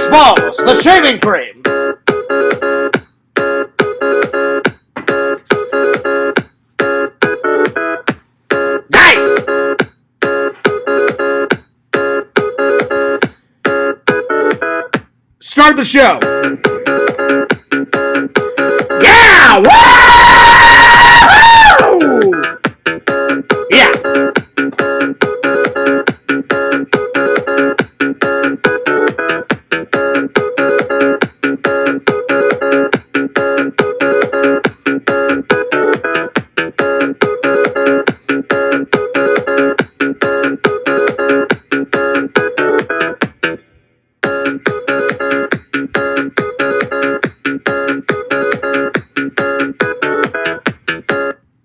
Spaceballs, the shaving cream. Nice! Start the show. Yeah! Woo! Yeah.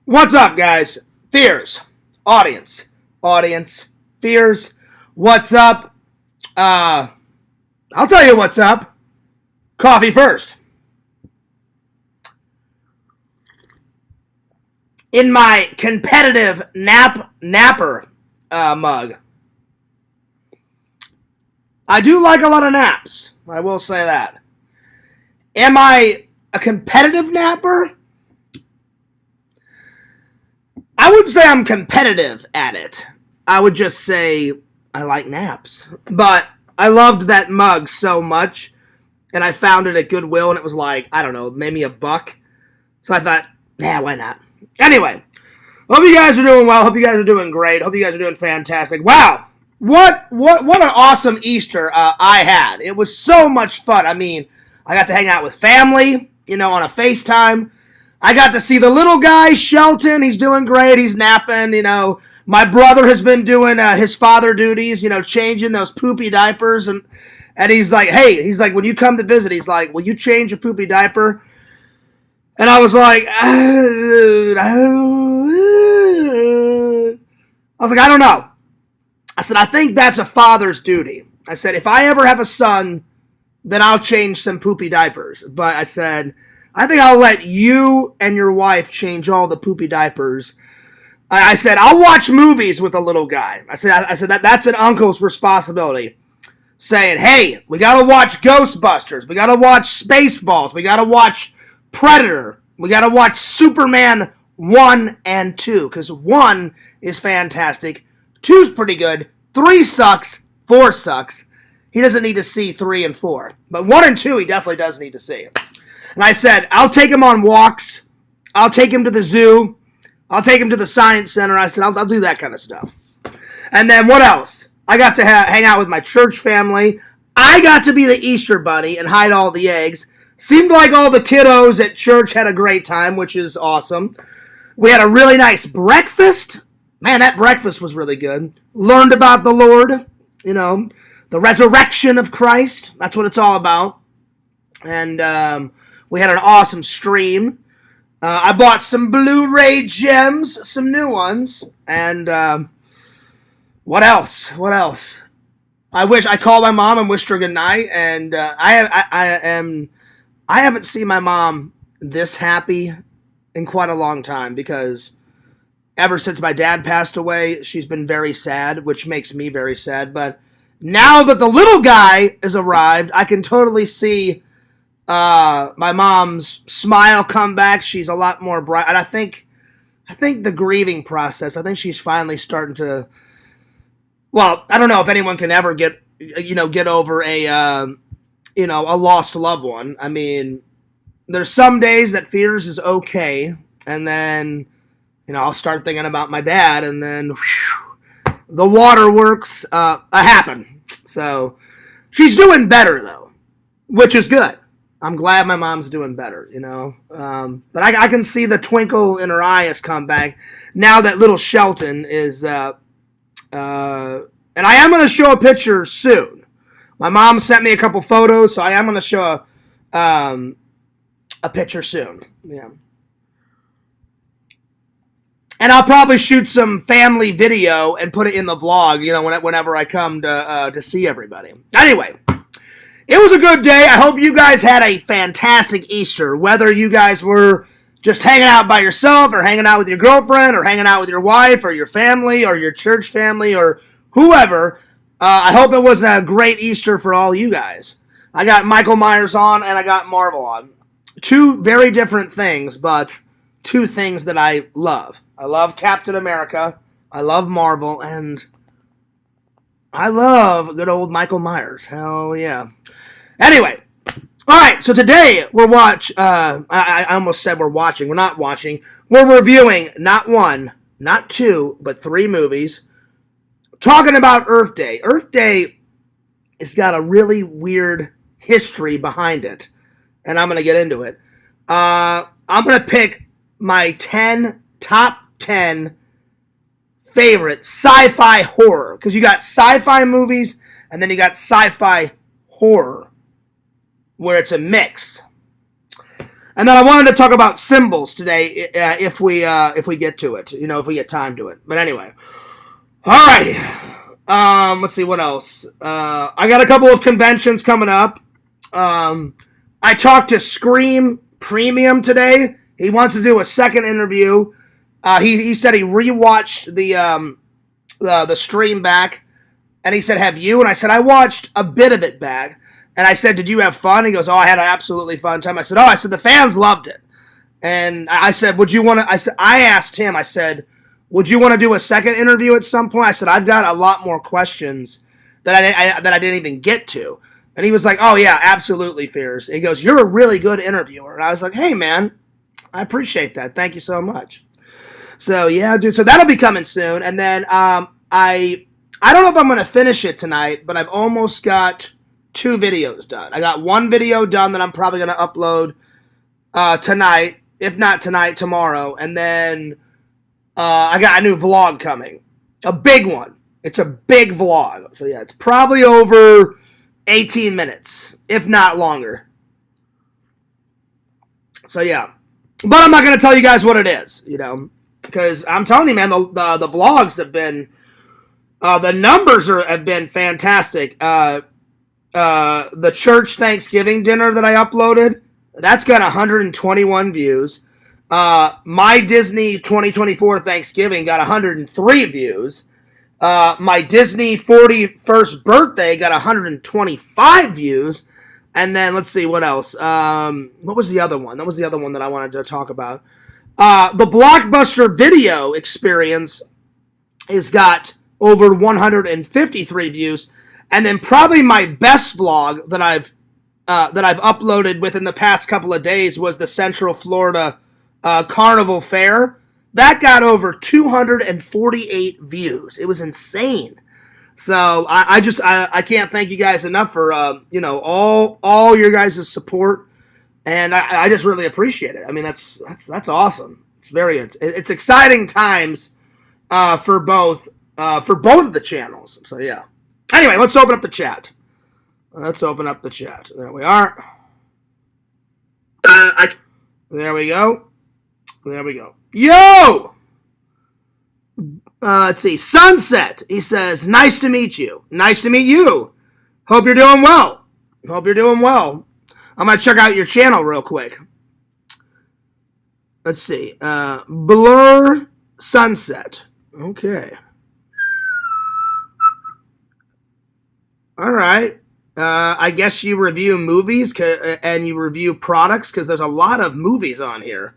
What's up, guys? Fears. Audience, fears. What's up? I'll tell you what's up. Coffee first. In my competitive napper mug. I do like a lot of naps. I will say that. Am I a competitive napper? I wouldn't say I'm competitive at it. I would just say I like naps. But I loved that mug so much, and I found it at Goodwill, and it was like, I don't know, maybe $1. So I thought, yeah, why not? Anyway, hope you guys are doing well. Hope you guys are doing great. Hope you guys are doing fantastic. Wow, what an awesome Easter I had. It was so much fun. I mean, I got to hang out with family, on a FaceTime. I got to see the little guy, Shelton. He's doing great. He's napping, My brother has been doing his father duties, changing those poopy diapers. And he's like, hey, when you come to visit, he's like, will you change a poopy diaper? And I was like, I don't know. I said, I think that's a father's duty. I said, if I ever have a son, then I'll change some poopy diapers. But I said, I think I'll let you and your wife change all the poopy diapers. I said, I'll watch movies with a little guy. I said that's an uncle's responsibility. Saying, hey, we got to watch Ghostbusters. We got to watch Spaceballs. We got to watch Predator. We got to watch Superman 1 and 2. Because 1 is fantastic. 2's pretty good. 3 sucks. 4 sucks. He doesn't need to see 3 and 4. But 1 and 2 he definitely does need to see. And I said, I'll take him on walks. I'll take him to the zoo. I'll take him to the science center. I said, I'll do that kind of stuff. And then what else? I got to hang out with my church family. I got to be the Easter bunny and hide all the eggs. Seemed like all the kiddos at church had a great time, which is awesome. We had a really nice breakfast. Man, that breakfast was really good. Learned about the Lord, the resurrection of Christ. That's what it's all about. And we had an awesome stream. I bought some Blu-ray gems, some new ones. And what else? I called my mom and wished her good night. And I haven't seen my mom this happy in quite a long time, because ever since my dad passed away, she's been very sad, which makes me very sad. But now that the little guy has arrived, I can totally see my mom's smile come back. She's a lot more bright. And I think the grieving process, I think she's finally starting to, well, I don't know if anyone can ever get over a lost loved one. I mean, there's some days that fears is okay. And then, I'll start thinking about my dad, and then the waterworks happen. So she's doing better though, which is good. I'm glad my mom's doing better, But I can see the twinkle in her eye has come back now that little Shelton is, and I am going to show a picture soon. My mom sent me a couple photos, so I am going to show a picture soon. Yeah. And I'll probably shoot some family video and put it in the vlog, whenever I come to see everybody. Anyway. It was a good day. I hope you guys had a fantastic Easter. Whether you guys were just hanging out by yourself, or hanging out with your girlfriend, or hanging out with your wife, or your family, or your church family, or whoever, I hope it was a great Easter for all you guys. I got Michael Myers on and I got Marvel on. Two very different things, but two things that I love. I love Captain America, I love Marvel, and I love good old Michael Myers. Hell yeah. Anyway, all right, so today we're I almost said we're watching. We're not watching. We're reviewing not one, not two, but three movies. Talking about Earth Day. Earth Day has got a really weird history behind it, and I'm going to get into it. I'm going to pick my top 10 favorite sci-fi horror, because you got sci-fi movies, and then you got sci-fi horror, where it's a mix. And then I wanted to talk about symbols today, if we get to it, if we get time to it. But anyway, alrighty. Let's see what else. I got a couple of conventions coming up. I talked to Scream Premium today. He wants to do a second interview. He said he rewatched the stream back, and he said, "Have you?" And I said, "I watched a bit of it back." And I said, "Did you have fun?" He goes, "Oh, I had an absolutely fun time." I said, the fans loved it. And I said, "Would you want to?" I asked him. I said, "Would you want to do a second interview at some point?" I said, "I've got a lot more questions that I didn't even get to." And he was like, "Oh yeah, absolutely, Fears." He goes, "You're a really good interviewer." And I was like, "Hey man, I appreciate that. Thank you so much." So yeah, dude. So that'll be coming soon. And then I don't know if I'm going to finish it tonight, but I've almost got 2 videos done. I got 1 video done that I'm probably going to upload tonight, if not tonight, tomorrow. And then I got a new vlog coming, a big one. It's a big vlog. So yeah, it's probably over 18 minutes, if not longer. So yeah, but I'm not going to tell you guys what it is, because I'm telling you, man, the vlogs have been, the numbers have been fantastic. The church Thanksgiving dinner that I uploaded, that's got 121 views. My Disney 2024 Thanksgiving got 103 views. My Disney 41st birthday got 125 views. And then let's see what else. What was the other one? That was the other one that I wanted to talk about. The Blockbuster Video Experience has got over 153 views. And then probably my best vlog that I've uploaded within the past couple of days was the Central Florida Carnival Fair. That got over 248 views. It was insane. So I can't thank you guys enough for all your guys' support, and I just really appreciate it. I mean that's awesome. It's exciting times for both of the channels. So yeah. Anyway, let's open up the chat. There we are. There we go. Yo! Let's see. Sunset. He says, "Nice to meet you." Nice to meet you. Hope you're doing well. I'm going to check out your channel real quick. Let's see. Blur Sunset. Okay. All right. I guess you review movies and you review products, because there's a lot of movies on here.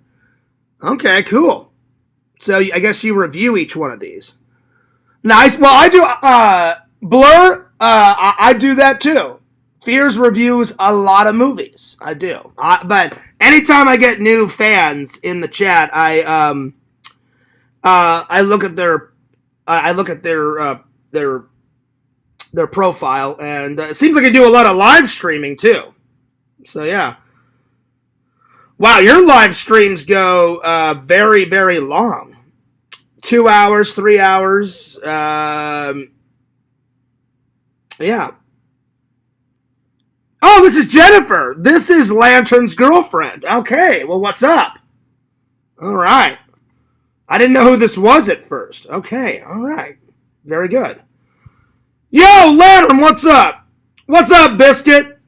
Okay, cool. So I guess you review each one of these. Nice. Well, I do. Blur, I do that too. Fears reviews a lot of movies. I do. But anytime I get new fans in the chat, I look at their profile, and it seems like I do a lot of live streaming too. So yeah. Wow, your live streams go very, very long. 2 hours, 3 hours. Yeah. Oh, this is Jennifer. This is Lantern's girlfriend. Okay, well, what's up? All right. I didn't know who this was at first. Okay, all right. Very good. Yo, Lantern, what's up? What's up, Biscuit?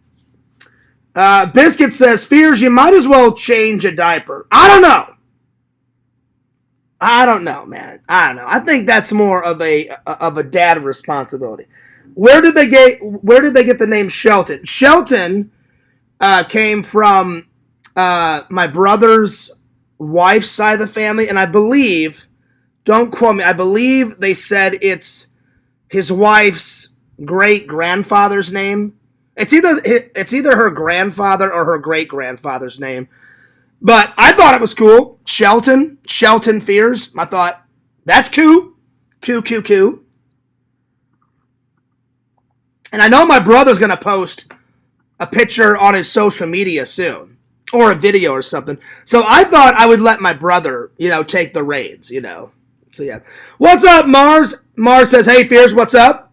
Biscuit says, "Fears, you might as well change a diaper." I don't know, man. I don't know. I think that's more of a dad responsibility. Where did they get the name Shelton? Shelton came from my brother's wife's side of the family, and I believe, don't quote me, I believe they said it's his wife's great-grandfather's name. It's either her grandfather or her great-grandfather's name. But I thought it was cool. Shelton Fears. I thought, that's cool. Cool. And I know my brother's going to post a picture on his social media soon. Or a video or something. So I thought I would let my brother, take the reins, So yeah. What's up, Mars? Mars says, hey, Fears, what's up?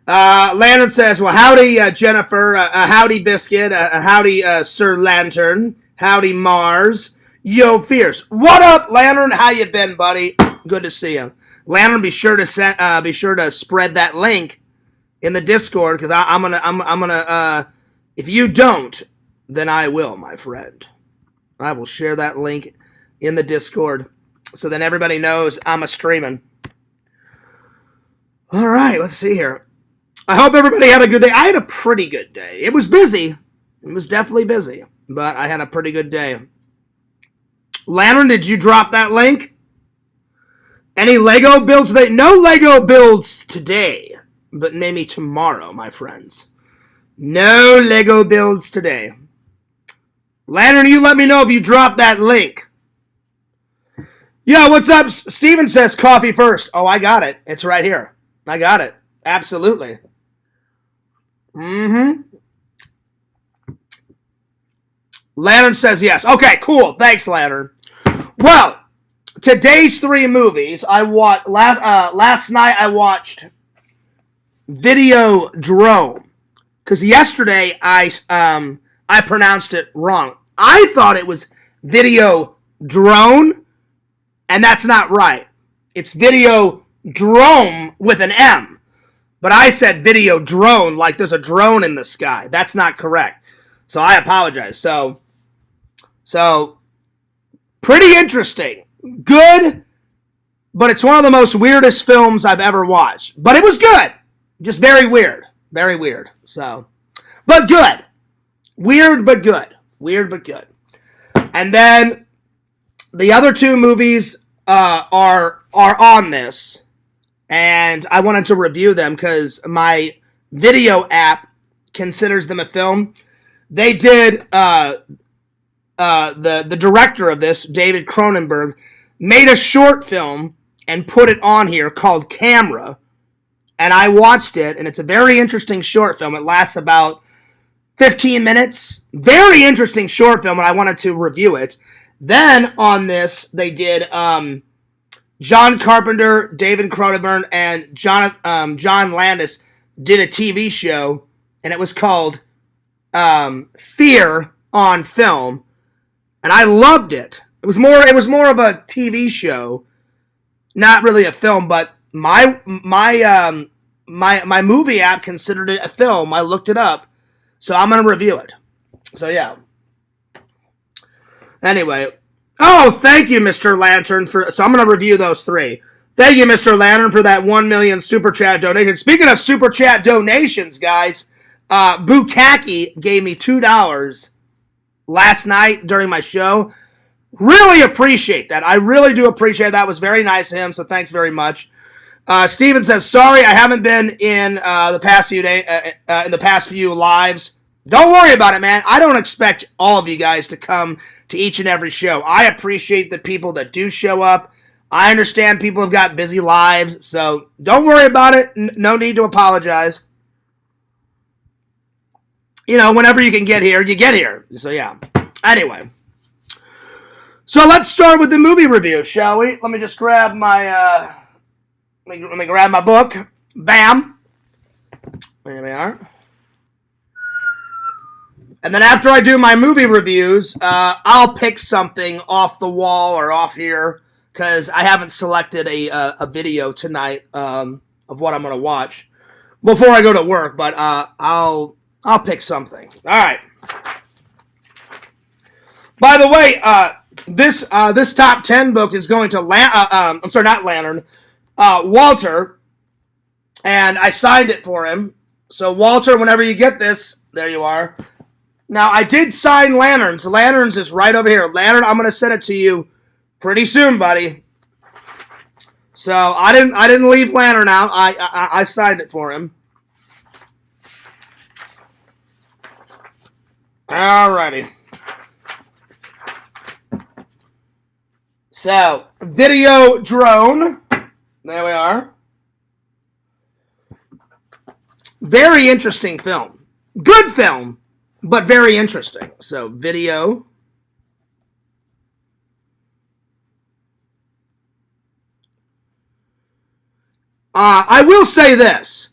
Lantern says, well, howdy, Jennifer. Howdy, Biscuit. Howdy, Sir Lantern. Howdy, Mars. Yo, Fierce. What up, Lantern? How you been, buddy? Good to see you. Lantern, be sure to spread that link in the Discord, because I'm gonna if you don't, then I will, my friend. I will share that link in the Discord, so then everybody knows I'm a streaming. All right, let's see here. I hope everybody had a good day. I had a pretty good day. It was busy. It was definitely busy. But I had a pretty good day. Lantern, did you drop that link? Any Lego builds today? No Lego builds today, but maybe tomorrow, my friends. No Lego builds today. Lantern, you let me know if you drop that link. Yo, what's up? Steven says coffee first. Oh, I got it. It's right here. I got it. Absolutely. Lantern says yes. Okay, cool. Thanks, Lantern. Well, today's 3 movies. I watched last night. I watched Videodrome, because yesterday I pronounced it wrong. I thought it was Videodrone, and that's not right. It's Videodrome with an M. But I said Videodrone like there's a drone in the sky. That's not correct. So I apologize. So pretty interesting. Good, but it's one of the most weirdest films I've ever watched. But it was good. Just very weird. Very weird. So, but good. Weird but good. Weird but good. And then the other 2 movies are on this, and I wanted to review them because my video app considers them a film. They did the director of this, David Cronenberg, made a short film and put it on here called Camera, and I watched it, and it's a very interesting short film. It lasts about 15 minutes. Very interesting short film, and I wanted to review it. Then on this, they did John Carpenter, David Cronenberg, and John Landis did a TV show, and it was called Fear on Film, and I loved it. It was more of a TV show, not really a film. But my movie app considered it a film. I looked it up, so I'm gonna review it. So yeah. Anyway, thank you, Mr. Lantern, so I'm gonna review those 3. Thank you, Mr. Lantern, for that 1 million super chat donation. Speaking of super chat donations, guys, Bukaki gave me $2 last night during my show. Really appreciate that. I really do appreciate that. That was very nice of him, so thanks very much. Steven says, sorry, I haven't been in the past few lives. Don't worry about it, man. I don't expect all of you guys to come to each and every show. I appreciate the people that do show up. I understand people have got busy lives, so don't worry about it. No need to apologize. Whenever you can get here, you get here. So yeah. Anyway. So let's start with the movie review, shall we? Let me just grab my let me grab my book. Bam. There we are. And then after I do my movie reviews, I'll pick something off the wall or off here, because I haven't selected a video tonight of what I'm going to watch before I go to work. But I'll pick something. All right. By the way, this top 10 book is going to Walter. And I signed it for him. So, Walter, whenever you get this, there you are. Now, I did sign Lanterns. Lanterns is right over here. Lantern, I'm going to send it to you pretty soon, buddy. So, I didn't leave Lantern out. I signed it for him. Alrighty. So, Video Drone. There we are. Very interesting film. Good film, but very interesting. So, Video. I will say this.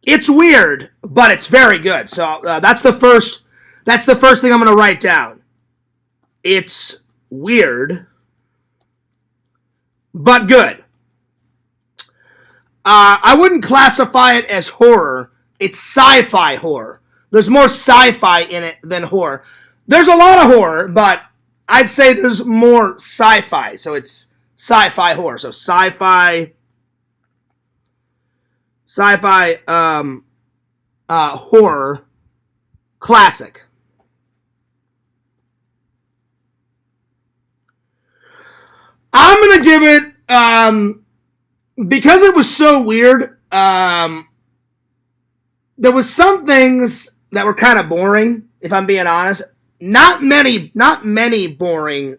It's weird, but it's very good. So, that's the first thing I'm going to write down. It's weird, but good. I wouldn't classify it as horror. It's sci-fi horror. There's more sci-fi in it than horror. There's a lot of horror, but I'd say there's more sci-fi. So it's sci-fi horror. So sci-fi horror classic. I'm going to give it, because it was so weird, there was some things that were kind of boring, if I'm being honest. Not many boring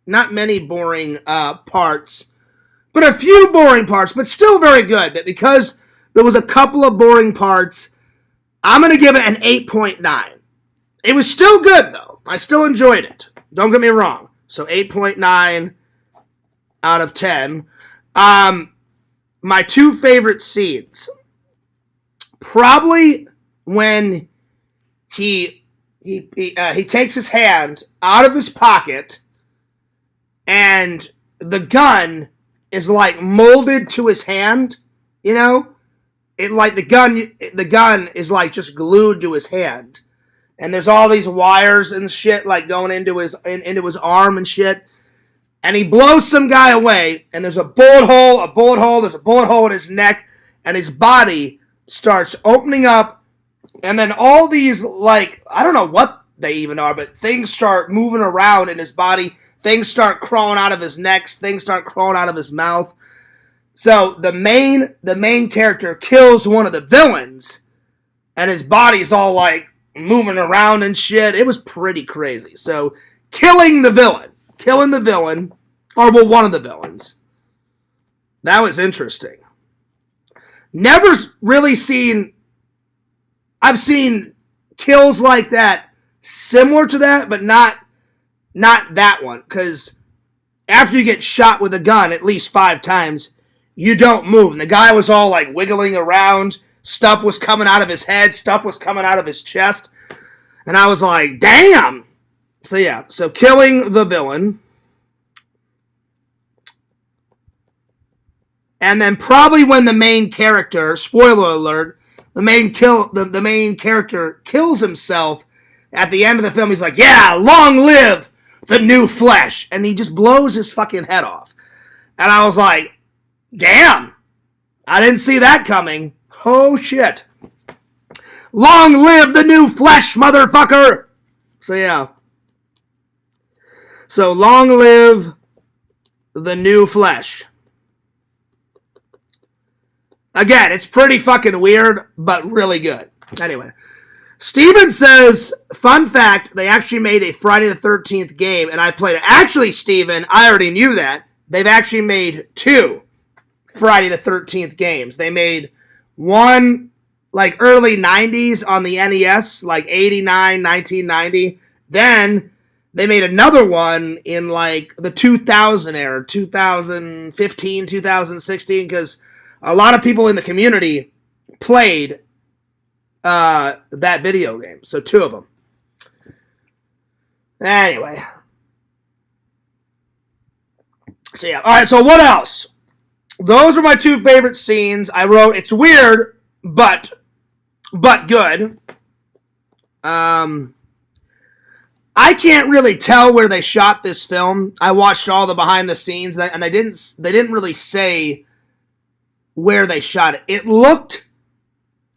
parts, but a few boring parts, but still very good. But because there was a couple of boring parts, I'm going to give it an 8.9. It was still good, though. I still enjoyed it. Don't get me wrong. So 8.9 out of 10. My two favorite scenes. Probably when he takes his hand out of his pocket and the gun is like molded to his hand, you know? It like the gun is like just glued to his hand. And there's all these wires and shit like going into his arm and shit. And he blows some guy away, and there's a bullet hole, there's a bullet hole in his neck, and his body starts opening up, and then all these, like, I don't know what they even are, but things start moving around in his body, things start crawling out of his neck, things start crawling out of his mouth. So the main character kills one of the villains, and his body's all, like, moving around and shit. It was pretty crazy. So, killing the villain, or well, one of the villains. That was interesting. Never really seen, I've seen kills like that, similar to that, but not that one. Because after you get shot with a gun at least 5 times, you don't move. And the guy was all like wiggling around. Stuff was coming out of his head. Stuff was coming out of his chest. And I was like, damn. So yeah, so killing the villain. And then probably when the main character, spoiler alert, the main character kills himself at the end of the film. He's like, yeah, long live the new flesh. And he just blows his fucking head off. And I was like, damn, I didn't see that coming. Oh shit. Long live the new flesh, motherfucker. So yeah. So long live the new flesh. Again, it's pretty fucking weird, but really good. Anyway, Steven says, fun fact, they actually made a Friday the 13th game, and I played it. Actually, Steven, I already knew that. They've actually made 2 Friday the 13th games. They made one, like, early 90s on the NES, like 89, 1990. Then they made another one in, like, the 2000 era, 2015, 2016, because a lot of people in the community played that video game. So 2 of them. Anyway. So yeah. Alright, so what else? Those are my 2 favorite scenes. I wrote, it's weird, but good. I can't really tell where they shot this film. I watched all the behind the scenes, and they didn't really say where they shot it. It looked,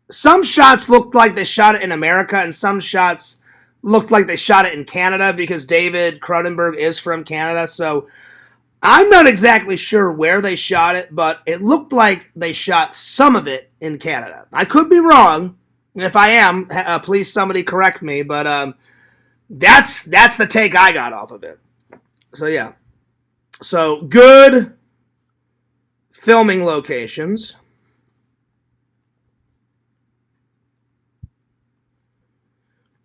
some shots looked like they shot it in America, and some shots looked like they shot it in Canada because David Cronenberg is from Canada. So I'm not exactly sure where they shot it, but it looked like they shot some of it in Canada. I could be wrong. And if I am, please somebody correct me. But that's the take I got off of it. So yeah. So good filming locations.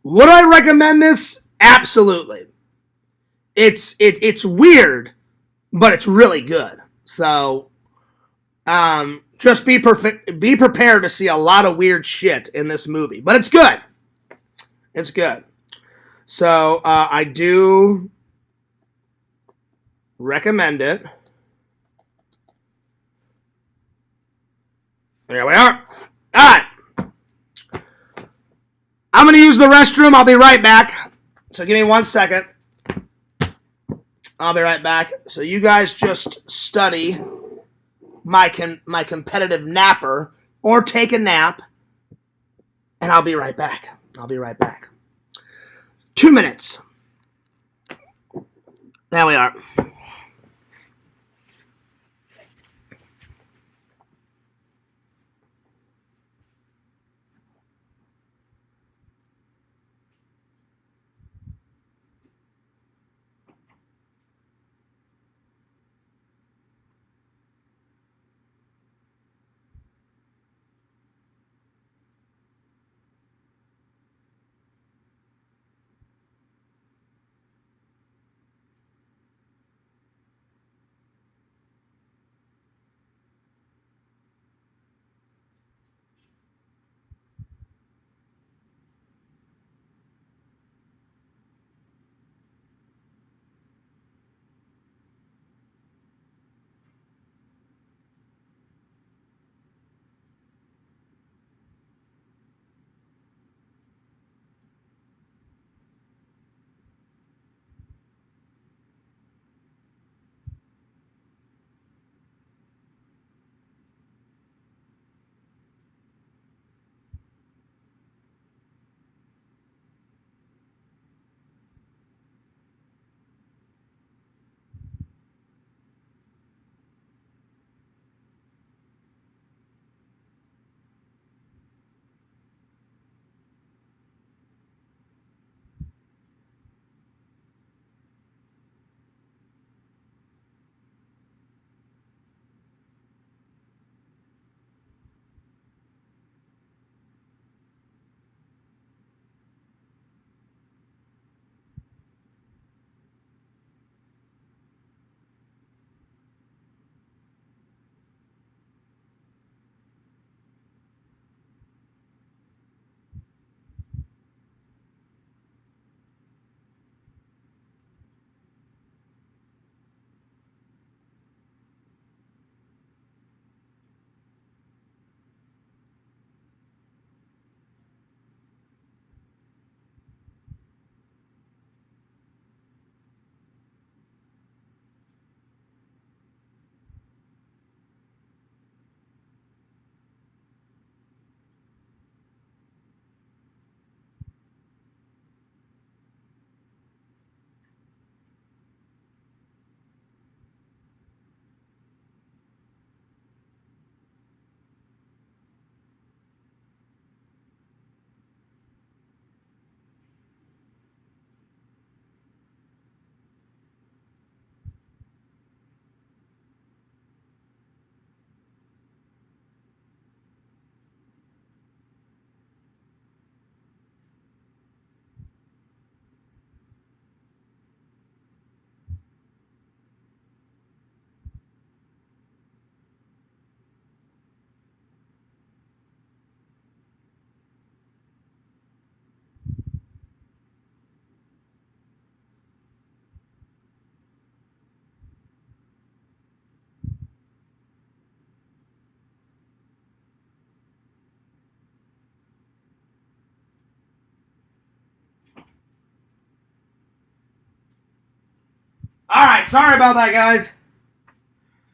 Would I recommend this? Absolutely. It's weird, but it's really good. So just be prepared to see a lot of weird shit in this movie, but it's good. It's good. So I do recommend it. There we are. All right. I'm going to use the restroom. I'll be right back. So give me 1 second. I'll be right back. So you guys just study my competitive napper or take a nap, and I'll be right back. 2 minutes. There we are. All right, sorry about that, guys.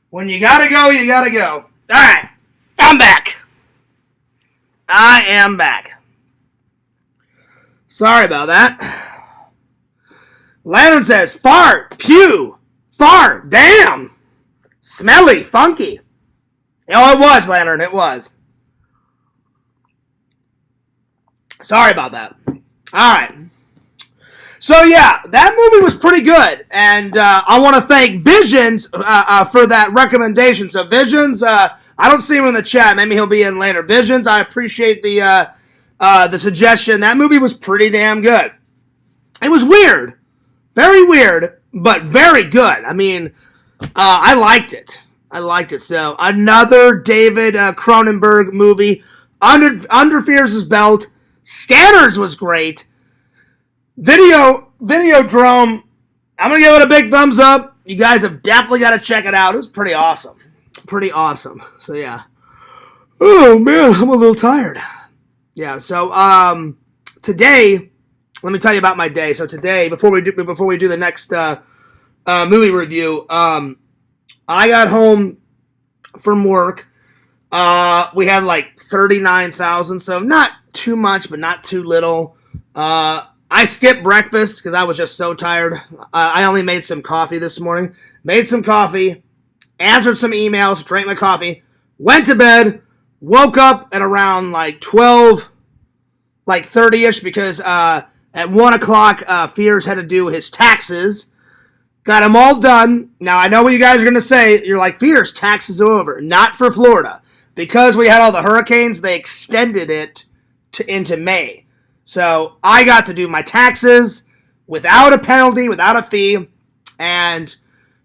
When you gotta go, you gotta go. All right. I'm back. I am back. Sorry about that. Lantern says, fart, pew, fart, damn. Smelly, funky. Oh, it was, Lantern, it was. Sorry about that. All right. So, yeah, that movie was pretty good. And I want to thank Visions for that recommendation. So, Visions, I don't see him in the chat. Maybe he'll be in later. Visions, I appreciate the suggestion. That movie was pretty damn good. It was weird. Very weird, but very good. I mean, I liked it. So, another David Cronenberg movie. Under Fears' belt. Scanners was great. Videodrome, I'm going to give it a big thumbs up. You guys have definitely got to check it out. It was pretty awesome. So, yeah. Oh, man, I'm a little tired. Yeah, so, today, let me tell you about my day. So, today, before we do the next movie review, I got home from work. We had like 39,000, so not too much, but not too little. I skipped breakfast because I was just so tired. I only made some coffee this morning. Made some coffee, answered some emails, drank my coffee, went to bed, woke up at around like 12, like 30-ish because at 1 o'clock, Fears had to do his taxes. Got them all done. Now, I know what you guys are going to say. You're like, Fears, taxes are over. Not for Florida. Because we had all the hurricanes, they extended it into May. So I got to do my taxes without a penalty, without a fee, and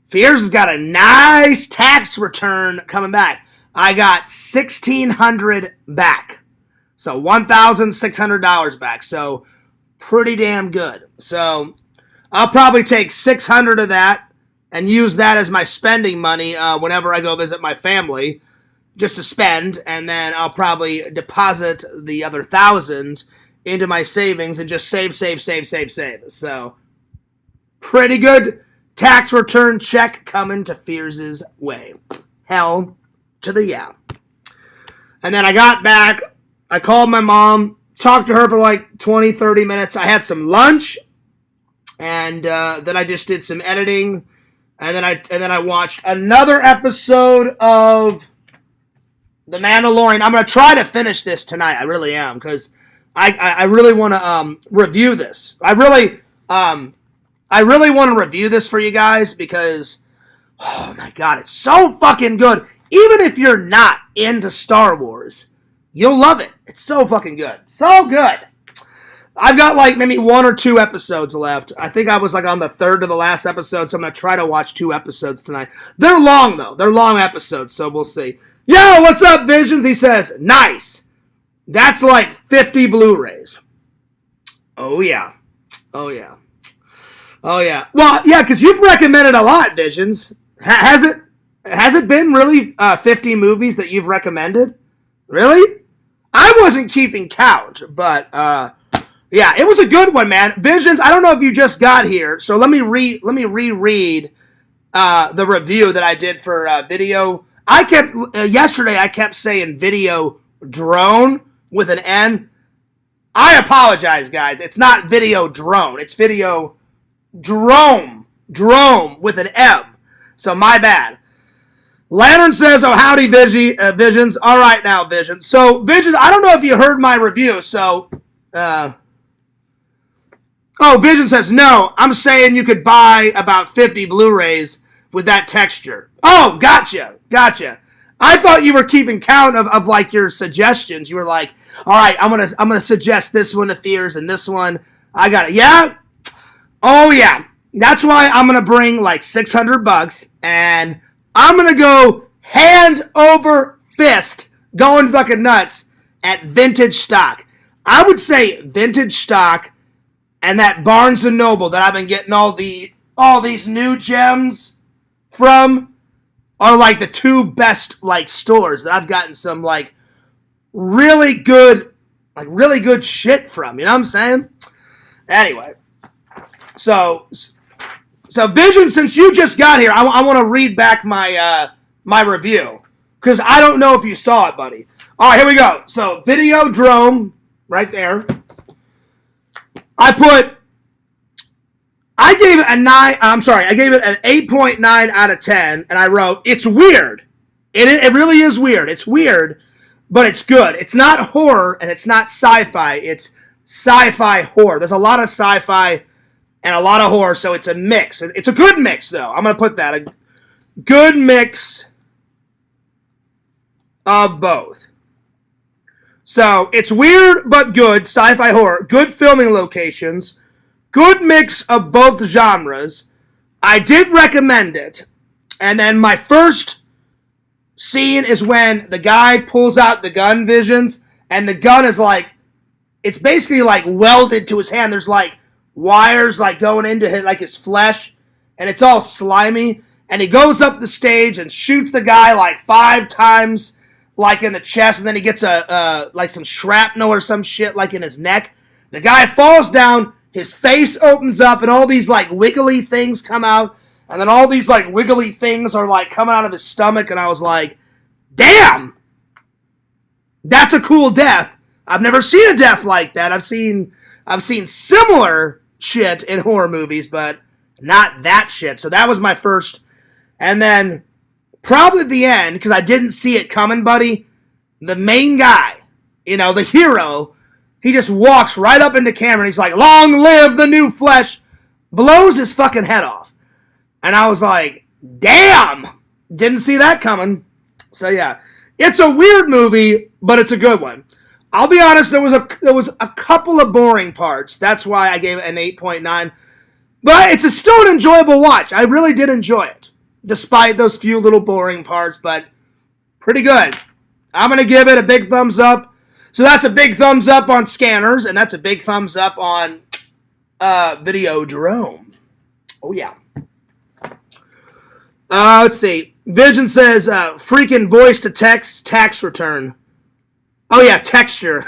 Fears has got a nice tax return coming back. I got $1,600 back, so $1,600 back. So pretty damn good. So I'll probably take $600 of that and use that as my spending money whenever I go visit my family, just to spend, and then I'll probably deposit the other $1,000 into my savings and just save. So, pretty good tax return check coming to Fears' way. Hell to the yeah. And then I got back, I called my mom, talked to her for like 20, 30 minutes. I had some lunch, and then I just did some editing, and then I watched another episode of The Mandalorian. I'm going to try to finish this tonight. I really am, because I really want to review this. I really want to review this for you guys because, oh my god, it's so fucking good. Even if you're not into Star Wars, you'll love it. It's so fucking good. So good. I've got like maybe 1 or 2 episodes left. I think I was like on the third to the last episode, so I'm going to try to watch 2 episodes tonight. They're long, though. They're long episodes, so we'll see. Yo, what's up, Visions? He says, nice. That's like 50 Blu-rays. Oh, yeah. Well, yeah, because you've recommended a lot, Visions. Has it been really 50 movies that you've recommended? Really? I wasn't keeping count, but yeah, it was a good one, man. Visions, I don't know if you just got here, so let me reread the review that I did for video. Yesterday I kept saying video drone with an N. I apologize, guys. It's not video drone. It's video drome with an M. So my bad. Lantern says, oh, howdy, Visions. All right now, Visions. So, Visions, I don't know if you heard my review, so... Vision says, no, I'm saying you could buy about 50 Blu-rays with that texture. Oh, gotcha. I thought you were keeping count of like your suggestions. You were like, all right, I'm gonna suggest this one to Fears and this one. I got it. Yeah? Oh, yeah. That's why I'm gonna bring like $600 and I'm gonna go hand over fist going fucking nuts at vintage stock. I would say vintage stock and that Barnes & Noble that I've been getting all these new gems from are like the 2 best like stores that I've gotten some like really good shit from. You know what I'm saying? Anyway, so Vision, since you just got here, I want to read back my my review. because I don't know if you saw it, buddy. All right, here we go. So, Videodrome, right there. I gave it a 9. I gave it an 8.9 out of 10, and I wrote, it's weird. It really is weird. It's weird, but it's good. It's not horror, and it's not sci-fi. It's sci-fi horror. There's a lot of sci-fi and a lot of horror, so it's a mix. It's a good mix, though. I'm going to put that. A good mix of both. So, it's weird but good, sci-fi horror, good filming locations, good mix of both genres. I did recommend it. And then my first scene is when the guy pulls out the gun visions, and the gun is like, it's basically like welded to his hand. There's like wires like going into his flesh, and it's all slimy. And he goes up the stage and shoots the guy like 5 times, like in the chest, and then he gets like some shrapnel or some shit like in his neck. The guy falls down, his face opens up, and all these like wiggly things come out, and then all these like wiggly things are like coming out of his stomach, and I was like, damn! That's a cool death. I've never seen a death like that. I've seen similar shit in horror movies, but not that shit. So that was my first. And then, probably at the end, because I didn't see it coming, buddy, the main guy, the hero, he just walks right up into camera, and he's like, long live the new flesh, blows his fucking head off. And I was like, damn! Didn't see that coming. So yeah, it's a weird movie, but it's a good one. I'll be honest, there was a couple of boring parts. That's why I gave it an 8.9. But it's still an enjoyable watch. I really did enjoy it, despite those few little boring parts, but pretty good. I'm going to give it a big thumbs up. So that's a big thumbs up on Scanners, and that's a big thumbs up on Videodrome. Oh, yeah. Let's see. Vision says, freaking voice-to-text tax return. Oh, yeah, texture.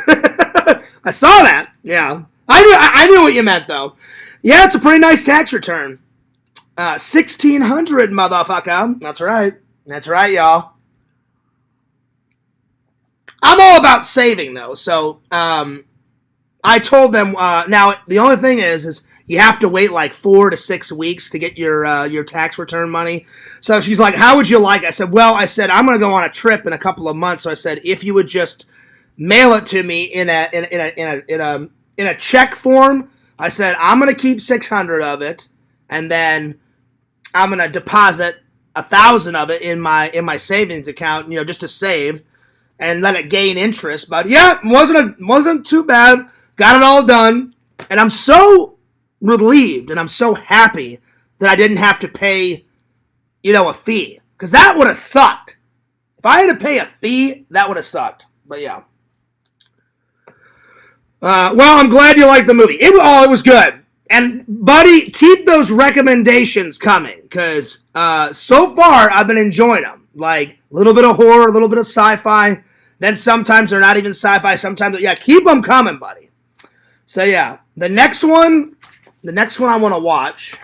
I saw that. Yeah. I knew what you meant, though. Yeah, it's a pretty nice tax return. 1,600, motherfucker. That's right. That's right, y'all. I'm all about saving, though. So, I told them, now, the only thing is you have to wait like 4 to 6 weeks to get your tax return money. So she's like, how would you like it? I said, I'm going to go on a trip in a couple of months. So I said, if you would just mail it to me in a check form, I said, I'm going to keep 600 of it, and then I'm going to deposit 1,000 of it in my savings account, just to save and let it gain interest. But yeah, wasn't too bad. Got it all done, and I'm so relieved and I'm so happy that I didn't have to pay, a fee, because that would have sucked. If I had to pay a fee, that would have sucked. But yeah. Well, I'm glad you liked the movie. It was good. And, buddy, keep those recommendations coming, because so far I've been enjoying them. Like, a little bit of horror, a little bit of sci-fi. Then sometimes they're not even sci-fi. Sometimes, yeah, keep them coming, buddy. So, yeah, the next one I want to watch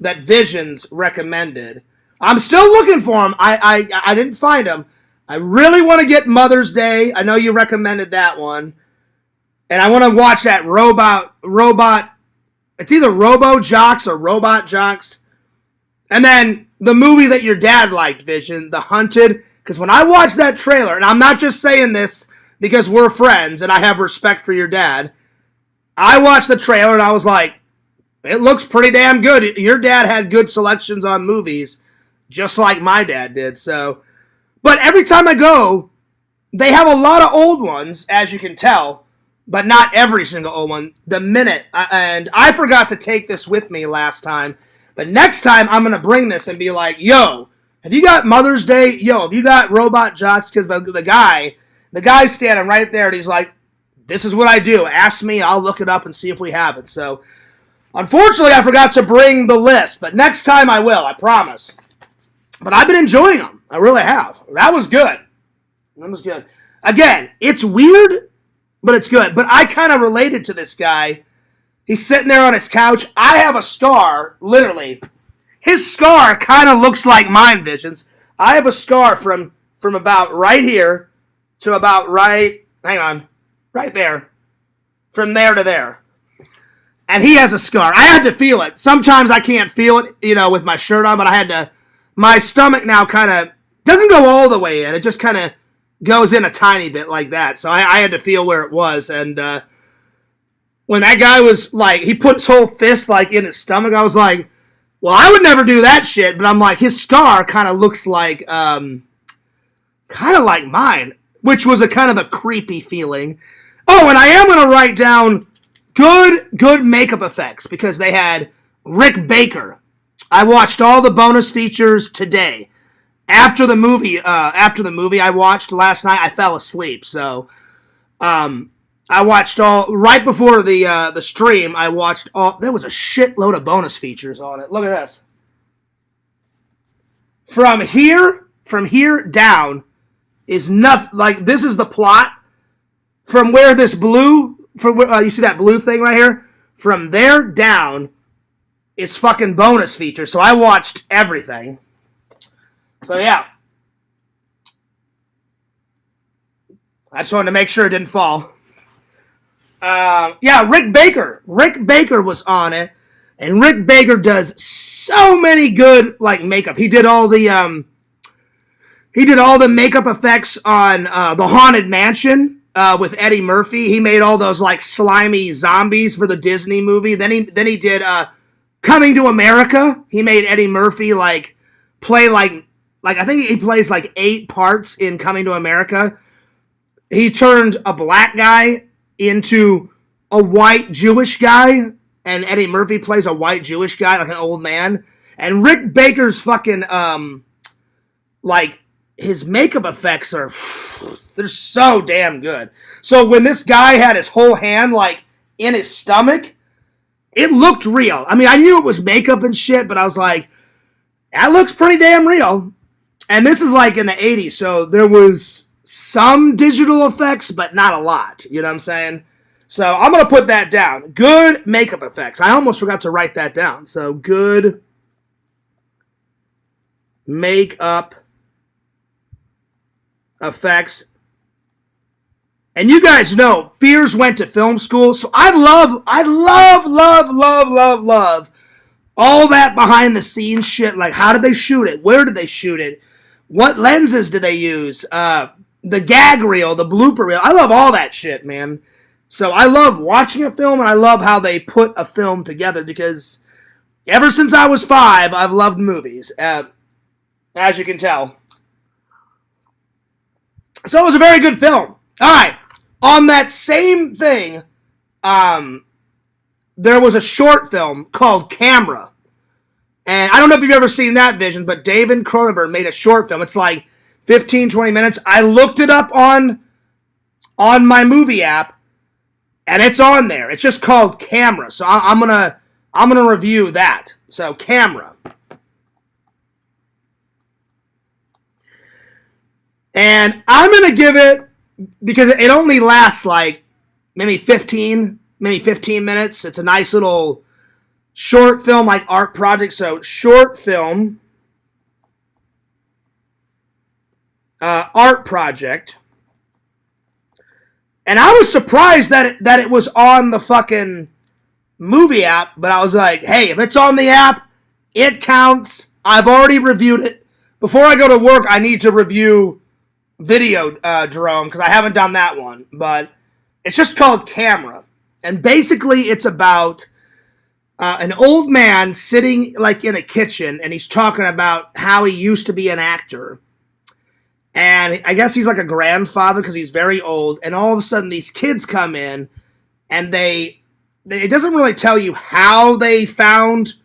that Visions recommended. I'm still looking for them. I didn't find them. I really want to get Mother's Day. I know you recommended that one. And I want to watch that robot. It's either Robo Jocks or Robot Jocks. And then the movie that your dad liked, Vision, The Hunted. Because when I watched that trailer, and I'm not just saying this because we're friends and I have respect for your dad. I watched the trailer and I was like, it looks pretty damn good. Your dad had good selections on movies, just like my dad did. So, but every time I go, they have a lot of old ones, as you can tell. But not every single old one. And I forgot to take this with me last time. But next time, I'm going to bring this and be like, yo, have you got Mother's Day? Yo, have you got Robot Jocks? Because the guy's standing right there, and he's like, this is what I do. Ask me, I'll look it up and see if we have it. So, unfortunately, I forgot to bring the list. But next time I will, I promise. But I've been enjoying them. I really have. That was good. Again, it's weird, but it's good. But I kind of related to this guy. He's sitting there on his couch. I have a scar, literally. His scar kind of looks like mine, Visions. I have a scar from from about right here to about right there. From there to there. And he has a scar. I had to feel it. Sometimes I can't feel it, with my shirt on, but I had to. My stomach now kind of doesn't go all the way in. It just kind of goes in a tiny bit like that. So I had to feel where it was. And when that guy was like, he put his whole fist like in his stomach, I was like, well, I would never do that shit. But I'm like, his scar kind of looks like, kind of like mine, which was a kind of a creepy feeling. Oh, and I am going to write down good makeup effects because they had Rick Baker. I watched all the bonus features today. After the movie I watched last night, I fell asleep. So, I watched all right before the stream. I watched all. There was a shitload of bonus features on it. Look at this. From here down is nothing. Like this is the plot. From where this blue, you see that blue thing right here? From there down is fucking bonus features. So I watched everything. So yeah. I just wanted to make sure it didn't fall. Yeah, Rick Baker. Rick Baker was on it. And Rick Baker does so many good makeup. He did all the makeup effects on the Haunted Mansion. With Eddie Murphy. He made all those slimy zombies for the Disney movie. Then he did Coming to America. He made Eddie Murphy play I think he plays 8 parts in Coming to America. He turned a black guy into a white Jewish guy, and Eddie Murphy plays a white Jewish guy, like an old man. And Rick Baker's fucking his makeup effects they're so damn good. So when this guy had his whole hand in his stomach, it looked real. I mean, I knew it was makeup and shit, but I was like, that looks pretty damn real. And this is in the 80s, so there was some digital effects, but not a lot. You know what I'm saying? So I'm going to put that down. Good makeup effects. I almost forgot to write that down. So good makeup effects. And you guys know, Fears went to film school, so I love all that behind the scenes shit. How did they shoot it? Where did they shoot it? What lenses did they use? The gag reel, the blooper reel. I love all that shit, man. So I love watching a film, and I love how they put a film together, because ever since I was 5, I've loved movies, as you can tell. So it was a very good film. All right. On that same thing, there was a short film called Camera. And I don't know if you've ever seen that, Vision, but David Cronenberg made a short film. It's 15, 20 minutes. I looked it up on my movie app, and it's on there. It's just called Camera. So I'm gonna review that. So Camera. And I'm going to give it, because it only lasts maybe 15 minutes. It's a nice little short film, art project. So short film, art project. And I was surprised that it was on the fucking movie app, but I was like, hey, if it's on the app, it counts. I've already reviewed it. Before I go to work, I need to review Video Drone, because I haven't done that one, but it's just called Camera. And basically it's about an old man sitting in a kitchen, and he's talking about how he used to be an actor. And I guess he's a grandfather because he's very old, and all of a sudden these kids come in, and it doesn't really tell you how they found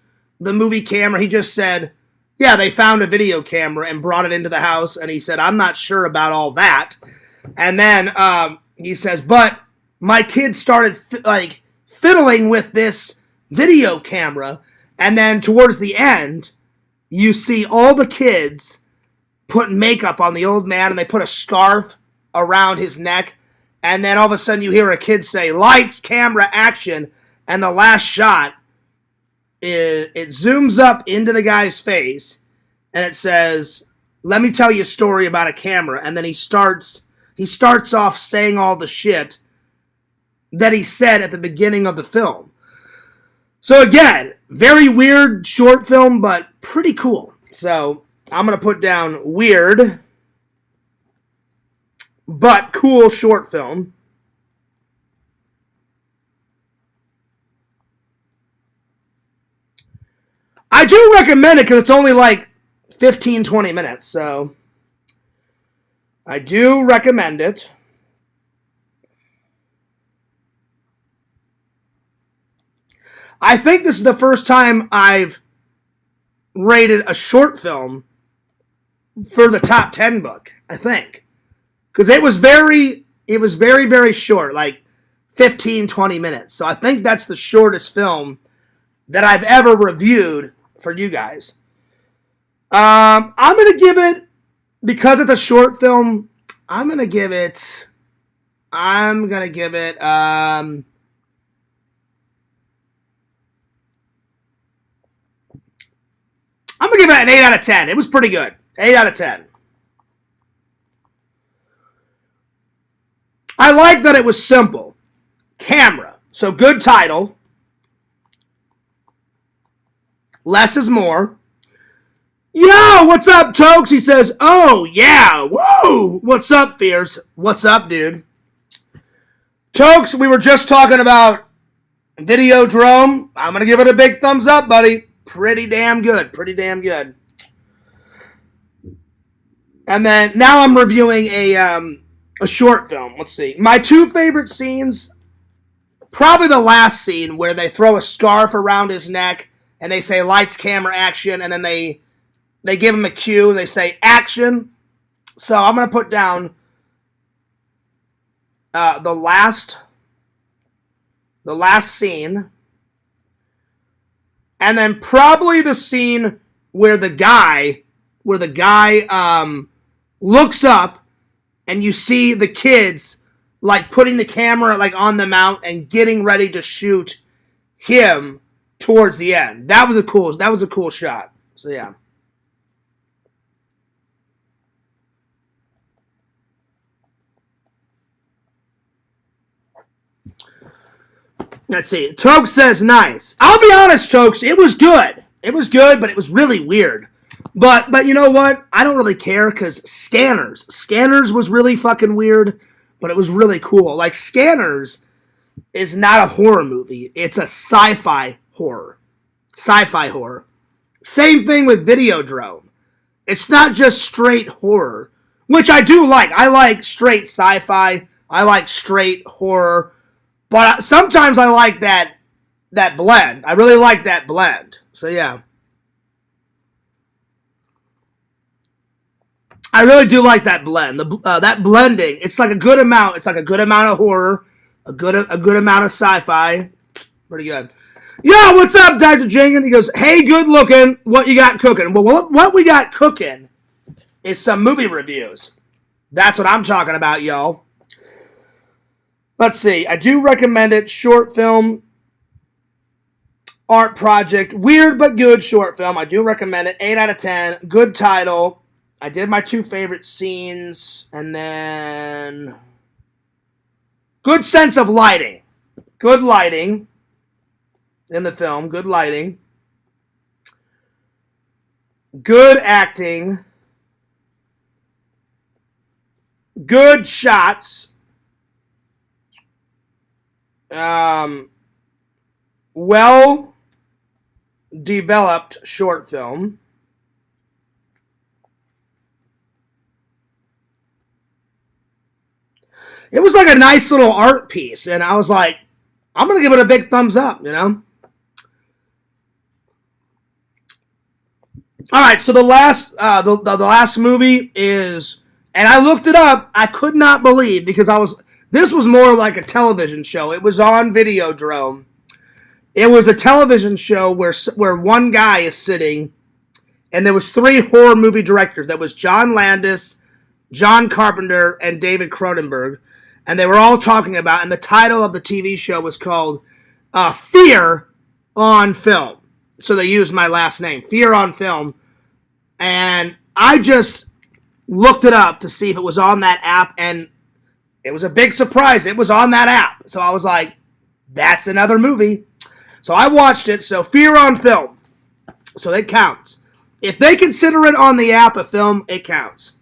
the movie camera. He just said, yeah, they found a video camera and brought it into the house, and he said, I'm not sure about all that. And then he says, but my kids started fiddling with this video camera, and then towards the end, you see all the kids put makeup on the old man, and they put a scarf around his neck, and then all of a sudden you hear a kid say, lights, camera, action, and the last shot, it zooms up into the guy's face, and it says, let me tell you a story about a camera. And then he starts off saying all the shit that he said at the beginning of the film. So again, very weird short film, but pretty cool. So I'm going to put down weird, but cool short film. I do recommend it because it's only like 15, 20 minutes. So I do recommend it. I think this is the first time I've rated a short film for the top 10 book, I think. Because it was very, very short, like 15, 20 minutes. So I think that's the shortest film that I've ever reviewed for you guys. I'm going to give it, because it's a short film, I'm going to give it I'm going to give it an 8 out of 10. It was pretty good. 8 out of 10. I like that it was simple. Camera. So good title. Less is more. Yo, what's up, Tokes? He says, oh, yeah. Woo! What's up, Fierce? What's up, dude? Tokes, we were just talking about Videodrome. I'm going to give it a big thumbs up, buddy. Pretty damn good. Pretty damn good. And then now I'm reviewing a short film. Let's see. My two favorite scenes, probably the last scene where they throw a scarf around his neck and they say lights, camera, action, and then they give him a cue. They say action. So I'm going to put down the last scene. And then probably the scene where the guy looks up and you see the kids like putting the camera like on the mount and getting ready to shoot him towards the end. That was a cool shot. So yeah. Let's see. Tokes says nice. I'll be honest, Tokes. It was good. It was good, but it was really weird. But you know what? I don't really care because Scanners was really fucking weird, but it was really cool. Like Scanners is not a horror movie. It's a sci-fi horror. Sci-fi horror. Same thing with Videodrome. It's not just straight horror, which I do like. I like straight sci-fi. I like straight horror. But sometimes I like that blend. I really like that blend. So yeah. I really do like that blend. That blending, it's like a good amount. It's like a good amount of horror, a good amount of sci-fi. Pretty good. Yo, what's up, Dr. Jenkins? He goes, hey, good looking. What you got cooking? Well, what we got cooking is some movie reviews. That's what I'm talking about, y'all. Let's see. I do recommend it. Short film, art project, weird but good short film. I do recommend it. 8 out of 10. Good title. I did my two favorite scenes, and then good sense of lighting. Good lighting in the film. Good lighting. Good acting. Good shots. Well developed short film. It was like a nice little art piece, and I was like, I'm going to give it a big thumbs up, you know? All right, so the last movie is, and I looked it up, I could not believe, because this was more like a television show. It was on Videodrome. It was a television show where one guy is sitting, and there was 3 horror movie directors. That was John Landis, John Carpenter, and David Cronenberg. And they were all talking about, and the title of the TV show was called Fear on Film. So they used my last name, Fear on Film. And I just looked it up to see if it was on that app, and it was a big surprise. It was on that app. So I was like, that's another movie. So I watched it. So Fear on Film. So it counts. If they consider it on the app a film, it counts.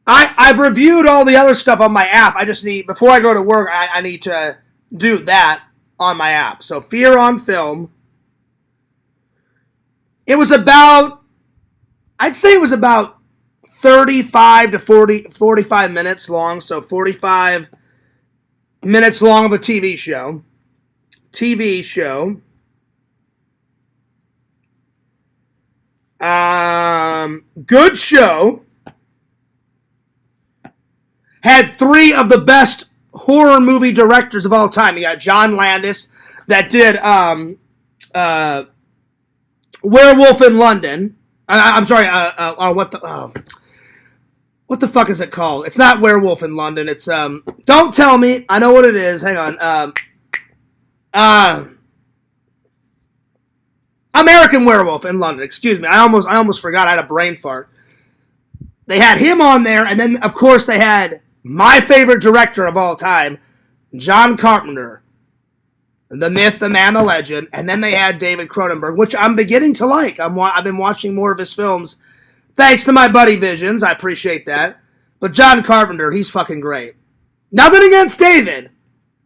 I've reviewed all the other stuff on my app. I just need, before I go to work, I need to do that on my app. So Fear on Film. It was about, I'd say it was about 35 to 45 minutes long. So 45 minutes long of a TV show. Good show. Had 3 of the best horror movie directors of all time. You got John Landis that did Werewolf in London. I'm sorry. What the fuck is it called? It's not Werewolf in London. It's Don't tell me. I know what it is. Hang on. American Werewolf in London. Excuse me. I almost forgot. I had a brain fart. They had him on there, and then of course they had my favorite director of all time, John Carpenter, the myth, the man, the legend, and then they had David Cronenberg, which I'm beginning to like. I've been watching more of his films, thanks to my buddy Visions. I appreciate that. But John Carpenter, he's fucking great. Nothing against David,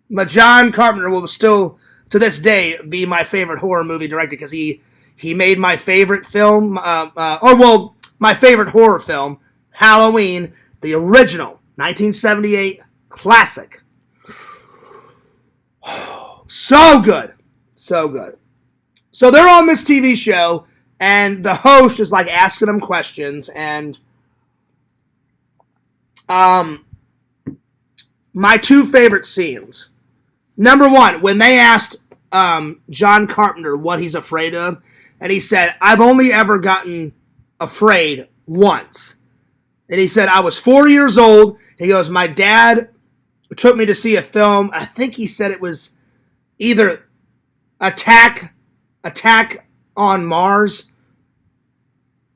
but John Carpenter will still, to this day, be my favorite horror movie director because he made my favorite film, my favorite horror film, Halloween, the original 1978 classic. So good. So good. So they're on this TV show, and the host is like asking them questions, and my 2 favorite scenes. Number 1, when they asked John Carpenter what he's afraid of, and he said, I've only ever gotten afraid once. And he said, I was 4 years old. He goes, my dad took me to see a film. I think he said it was either Attack on Mars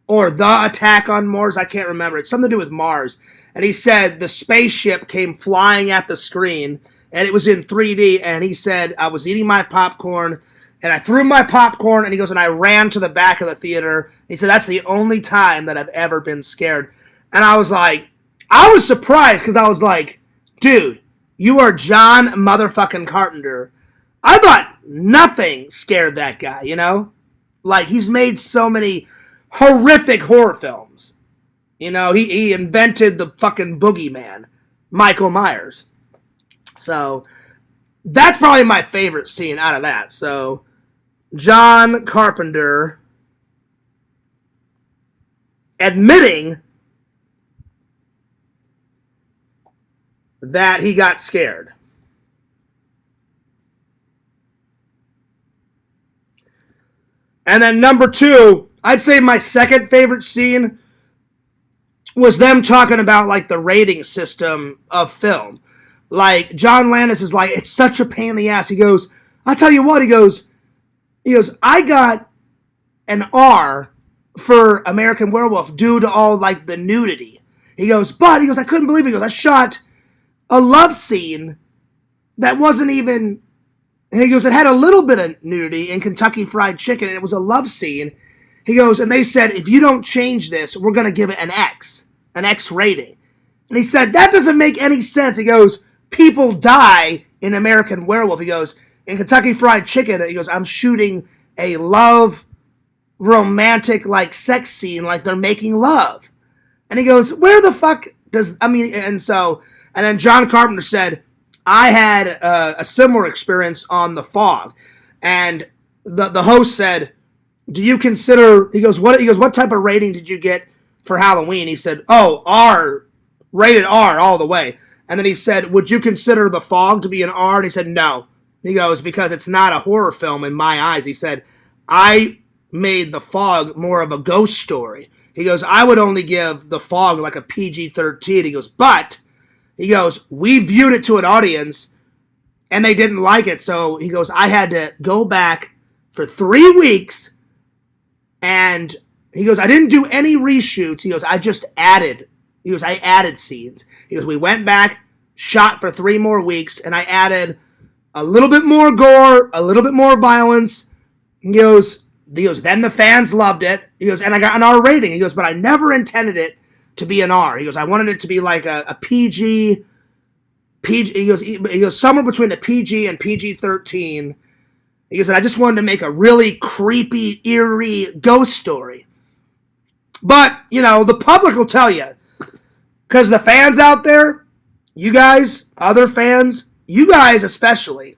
or The Attack on Mars. I can't remember. It's something to do with Mars. And he said the spaceship came flying at the screen, and it was in 3D. And he said, I was eating my popcorn, and I threw my popcorn, and he goes, and I ran to the back of the theater. He said, that's the only time that I've ever been scared. And I was surprised because I was like, dude, you are John motherfucking Carpenter. I thought nothing scared that guy, you know? Like, he's made so many horrific horror films. You know, he invented the fucking boogeyman, Michael Myers. So, that's probably my favorite scene out of that. So, John Carpenter admitting that he got scared. And then number 2, I'd say my second favorite scene was them talking about like the rating system of film. Like John Landis is like, it's such a pain in the ass. He goes, I'll tell you what, he goes, I got an R for American Werewolf due to all like the nudity. He goes, I couldn't believe it. He goes, I shot a love scene that wasn't even, and he goes, it had a little bit of nudity in Kentucky Fried Chicken, and it was a love scene. He goes, and they said, if you don't change this, we're going to give it an X rating. And he said, that doesn't make any sense. He goes, people die in American Werewolf. He goes, in Kentucky Fried Chicken, he goes, I'm shooting a love, romantic, like, sex scene, like they're making love. And he goes, where the fuck and then John Carpenter said, I had a similar experience on The Fog. And the host said, do you consider, he goes, what type of rating did you get for Halloween? He said, oh, R, rated R all the way. And then he said, would you consider The Fog to be an R? And he said, no. He goes, because it's not a horror film in my eyes. He said, I made The Fog more of a ghost story. He goes, I would only give The Fog like a PG-13. He goes, but, he goes, we viewed it to an audience and they didn't like it. So he goes, I had to go back for 3 weeks and He goes, I didn't do any reshoots. He goes, I just added. He goes, I added scenes. He goes, we went back, shot for 3 more weeks, and I added a little bit more gore, a little bit more violence. He goes, then the fans loved it. He goes, and I got an R rating. He goes, but I never intended it to be an R. He goes, I wanted it to be like a PG. He goes, somewhere between the PG and PG-13. He goes, and I just wanted to make a really creepy, eerie ghost story. But, you know, the public will tell you. Because the fans out there, you guys, other fans, you guys especially,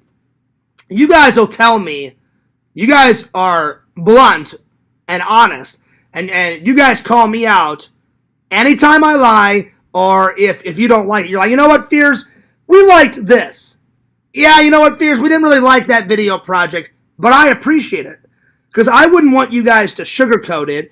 you guys will tell me, you guys are blunt and honest, and you guys call me out anytime I lie, or if you don't like it, you're like, you know what, Fears, we liked this. Yeah, you know what, Fears, we didn't really like that video project, but I appreciate it. Because I wouldn't want you guys to sugarcoat it.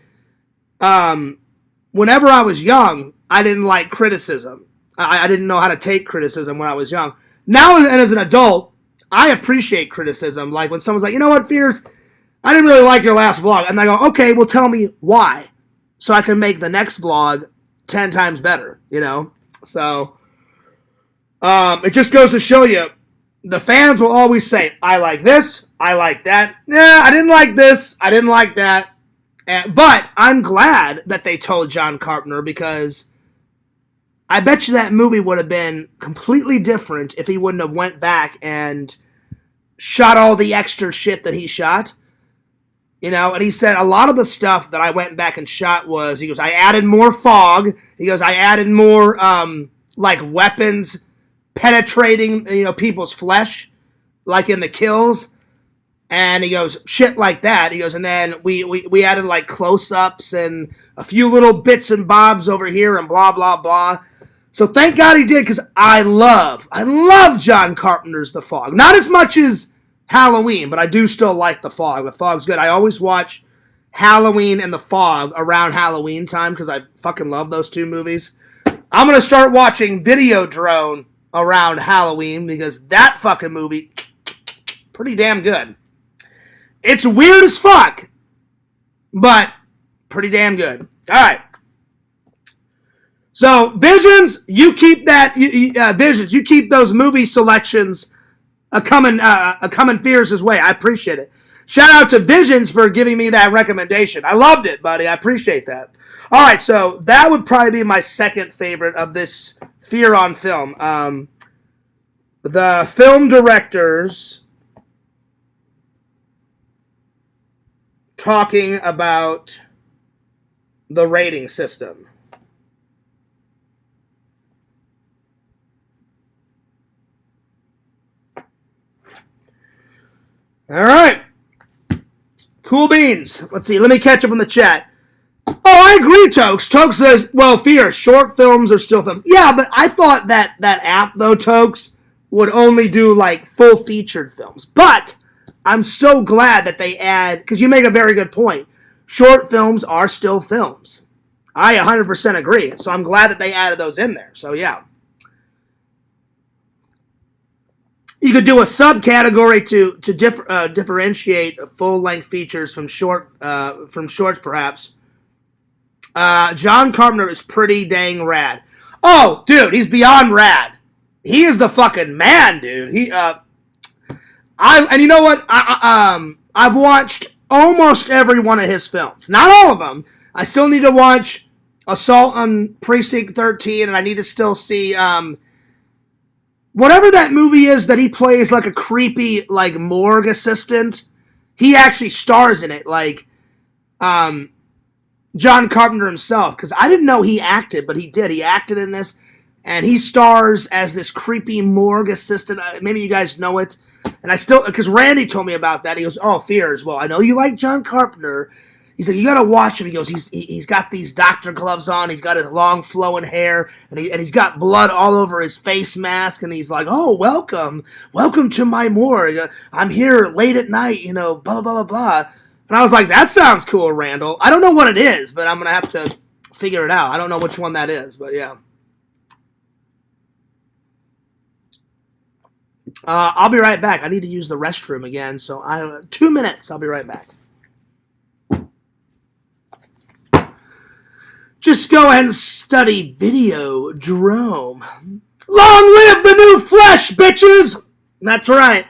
Whenever I was young, I didn't like criticism. I didn't know how to take criticism when I was young. Now, and as an adult, I appreciate criticism. Like when someone's like, you know what, Fears, I didn't really like your last vlog. And I go, okay, well, tell me why. So I can make the next vlog 10 times better, you know? So, it just goes to show you, the fans will always say, I like this, I like that. Yeah, I didn't like this, I didn't like that. But I'm glad that they told John Carpenter, because I bet you that movie would have been completely different if he wouldn't have went back and shot all the extra shit that he shot. You know, and he said a lot of the stuff that I went back and shot was, he goes, I added more fog. He goes, I added more, like, weapons penetrating, you know, people's flesh, like in the kills. And he goes, shit like that. He goes, and then we added, like, close-ups and a few little bits and bobs over here and blah, blah, blah. So thank God he did, because I love John Carpenter's The Fog. Not as much as Halloween, but I do still like The Fog. The Fog's good. I always watch Halloween and The Fog around Halloween time, because I fucking love those 2 movies. I'm going to start watching Videodrome around Halloween, because that fucking movie, pretty damn good. It's weird as fuck, but pretty damn good. All right. So, Visions, you keep that, Visions, you keep those movie selections coming Fierce's way. I appreciate it. Shout out to Visions for giving me that recommendation. I loved it, buddy. I appreciate that. All right, so that would probably be my second favorite of this Fear on Film. The film directors talking about the rating system. All right. Cool beans. Let's see. Let me catch up in the chat. Oh, I agree, Tokes. Tokes says, well, Fear, short films are still films. Yeah, but I thought that app, though, Tokes, would only do, like, full-featured films. But I'm so glad that they add, because you make a very good point. Short films are still films. I 100% agree. So I'm glad that they added those in there. So, yeah. You could do a subcategory to differentiate full-length features from shorts, perhaps. John Carpenter is pretty dang rad. Oh, dude, he's beyond rad. He is the fucking man, dude. And you know what? I've watched almost every one of his films. Not all of them. I still need to watch Assault on Precinct 13, and I need to still see whatever that movie is that he plays like a creepy, like, morgue assistant. He actually stars in it, like John Carpenter himself, because I didn't know he acted, but he did. He acted in this, and he stars as this creepy morgue assistant. Maybe you guys know it. And I still, because Randy told me about that. He goes, oh, Fears, well, I know you like John Carpenter. He's like, you got to watch him. He goes, he's got these doctor gloves on. He's got his long flowing hair, and he's got blood all over his face mask. And he's like, oh, welcome to my morgue. I'm here late at night, you know, blah, blah, blah, blah. And I was like, that sounds cool, Randall. I don't know what it is, but I'm going to have to figure it out. I don't know which one that is, but yeah. I'll be right back. I need to use the restroom again, so 2 minutes. I'll be right back. Just go and study video, Jerome. Long live the new flesh, bitches! That's right.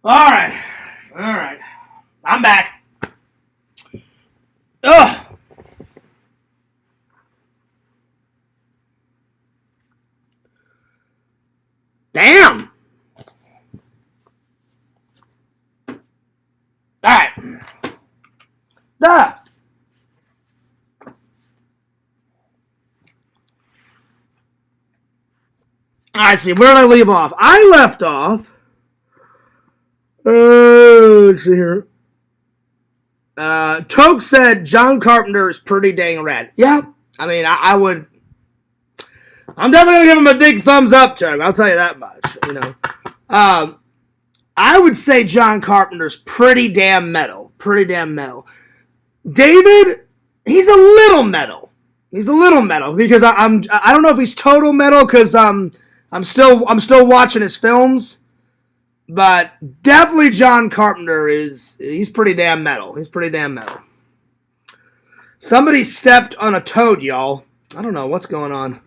All right. I'm back. Ugh. Damn. All right. Duh. All right, see, where did I leave off? I left off. Let's see here. Toke said John Carpenter is pretty dang rad. Yeah, I mean, I would. I'm definitely gonna give him a big thumbs up, Toke. I'll tell you that much. You know, I would say John Carpenter's pretty damn metal. Pretty damn metal. David, he's a little metal. He's a little metal because I don't know if he's total metal because I'm still watching his films. But definitely John Carpenter he's pretty damn metal. He's pretty damn metal. Somebody stepped on a toad, y'all. I don't know what's going on.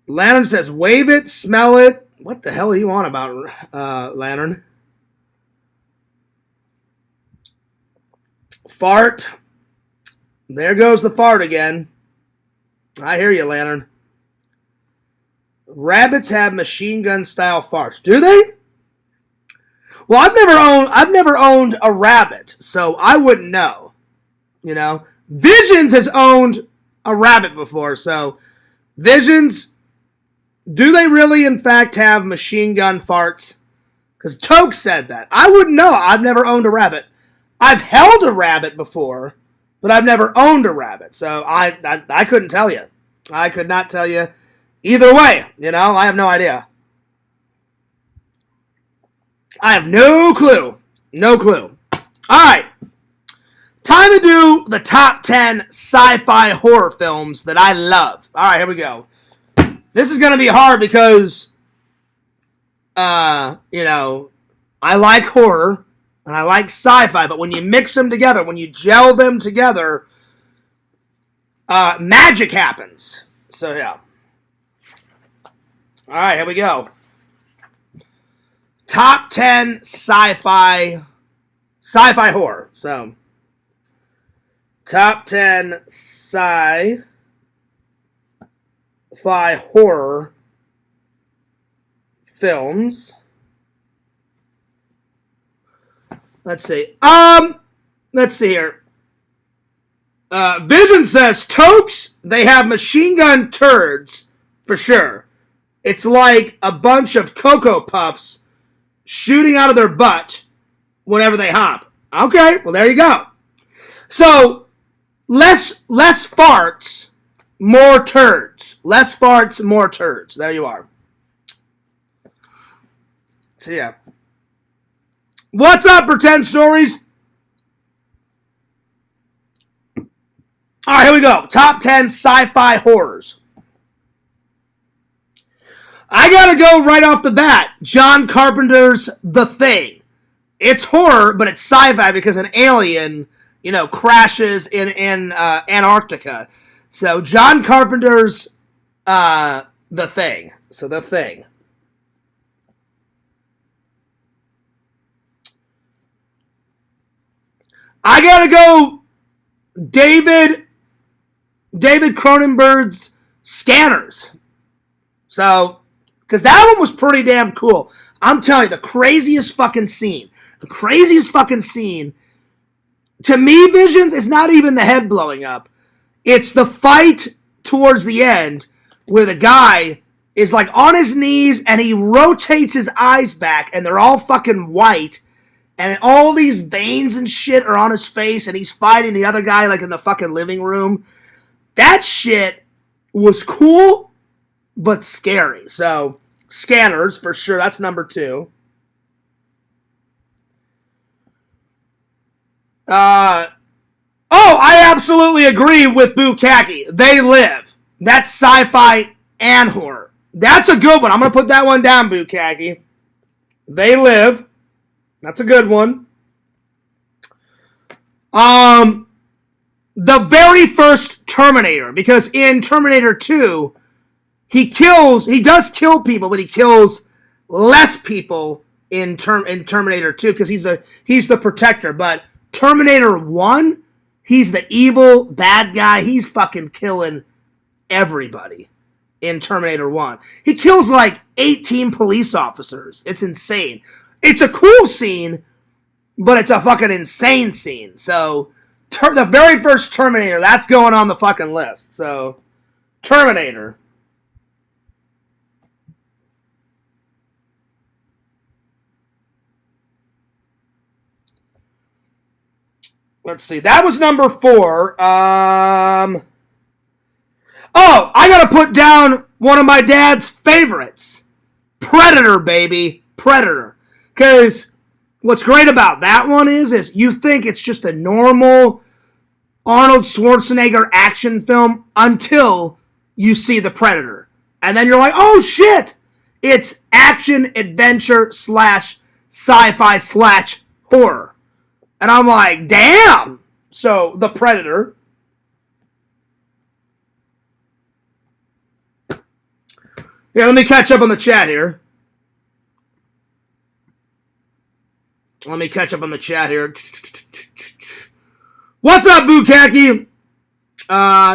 Lantern says, wave it, smell it. What the hell are you on about, Lantern? Fart. There goes the fart again. I hear you, Lantern. Rabbits have machine gun style farts. Do they? Well, I've never owned a rabbit, so I wouldn't know. You know, Visions has owned a rabbit before, so Visions, do they really in fact have machine gun farts? Because Toke said that. I wouldn't know. I've never owned a rabbit. I've held a rabbit before, but I've never owned a rabbit, so I couldn't tell you. I could not tell you either way, you know? I have no idea. I have no clue. No clue. All right. Time to do the top 10 sci-fi horror films that I love. All right, here we go. This is going to be hard because, you know, I like horror and I like sci-fi, but when you mix them together, when you gel them together, magic happens. So, yeah. All right, here we go. Top 10 sci-fi horror. So, top 10 sci-fi horror films. Let's see. Let's see here. Vision says, Tokes, they have machine gun turds, for sure. It's like a bunch of Cocoa Puffs shooting out of their butt whenever they hop. Okay, well, there you go. So, less farts, more turds. Less farts, more turds. There you are. So, yeah. What's up, Pretend Stories? All right, here we go. Top 10 sci-fi horrors. I gotta go right off the bat. John Carpenter's The Thing. It's horror, but it's sci-fi because an alien, you know, crashes in Antarctica. So John Carpenter's The Thing. So The Thing. I gotta go David Cronenberg's Scanners. So, because that one was pretty damn cool. I'm telling you, the craziest fucking scene. To me, Visions, is not even the head blowing up. It's the fight towards the end where the guy is like on his knees and he rotates his eyes back and they're all fucking white. And all these veins and shit are on his face and he's fighting the other guy like in the fucking living room. That shit was cool, but scary. So, Scanners, for sure. That's number 2. I absolutely agree with Bukkake. They Live. That's sci-fi and horror. That's a good one. I'm going to put that one down, Bukkake. They Live. That's a good one. The very first Terminator, because in Terminator 2, he does kill people, but he kills less people in Terminator 2 because he's the protector. But Terminator 1, he's the evil bad guy. He's fucking killing everybody in Terminator 1. He kills like 18 police officers. It's insane. It's a cool scene, but it's a fucking insane scene. So, the very first Terminator, that's going on the fucking list. So, Terminator. Let's see. That was number 4. I gotta put down one of my dad's favorites. Predator, baby. Predator. Because what's great about that one is you think it's just a normal Arnold Schwarzenegger action film until you see The Predator. And then you're like, oh shit! It's action, adventure, / sci-fi / horror. And I'm like, damn! So, The Predator. Yeah, let me catch up on the chat here. What's up, Bukkake?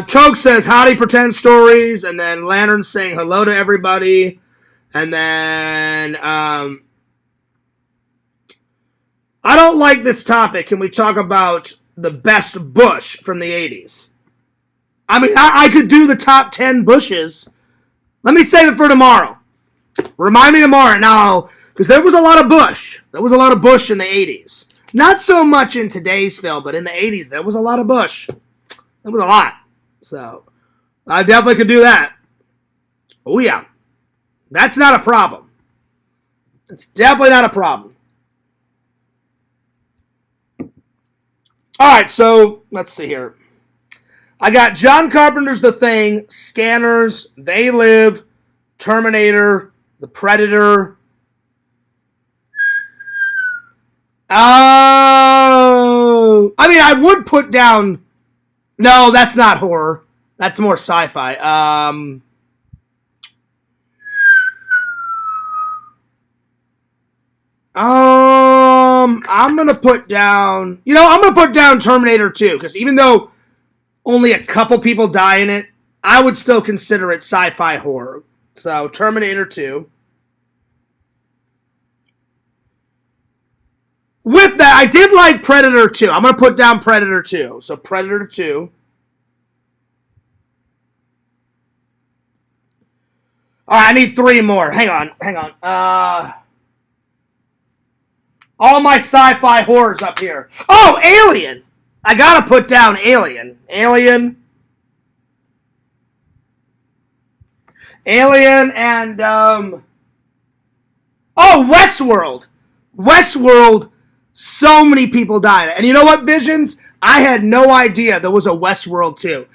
Choke says, howdy, Pretend Stories. And then Lantern saying hello to everybody. And then, I don't like this topic. Can we talk about the best Bush from the 80s? I mean, I could do the top 10 Bushes. Let me save it for tomorrow. Remind me tomorrow now, because there was a lot of Bush. There was a lot of Bush in the 80s. Not so much in today's film, but in the 80s, there was a lot of Bush. There was a lot. So, I definitely could do that. Oh, yeah. That's not a problem. It's definitely not a problem. All right, so let's see here. I got John Carpenter's The Thing, Scanners, They Live, Terminator, The Predator. Oh, I mean, I would put down. No, that's not horror. That's more sci-fi. I'm gonna put down. I'm gonna put down Terminator 2 because even though only a couple people die in it, I would still consider it sci-fi horror. So Terminator 2. With that, I did like Predator 2. I'm going to put down Predator 2. So Predator 2. All right, I need 3 more. Hang on. All my sci-fi horrors up here. Oh, Alien. I got to put down Alien. Alien and Westworld. Westworld. So many people died. And you know what, Visions? I had no idea there was a Westworld 2.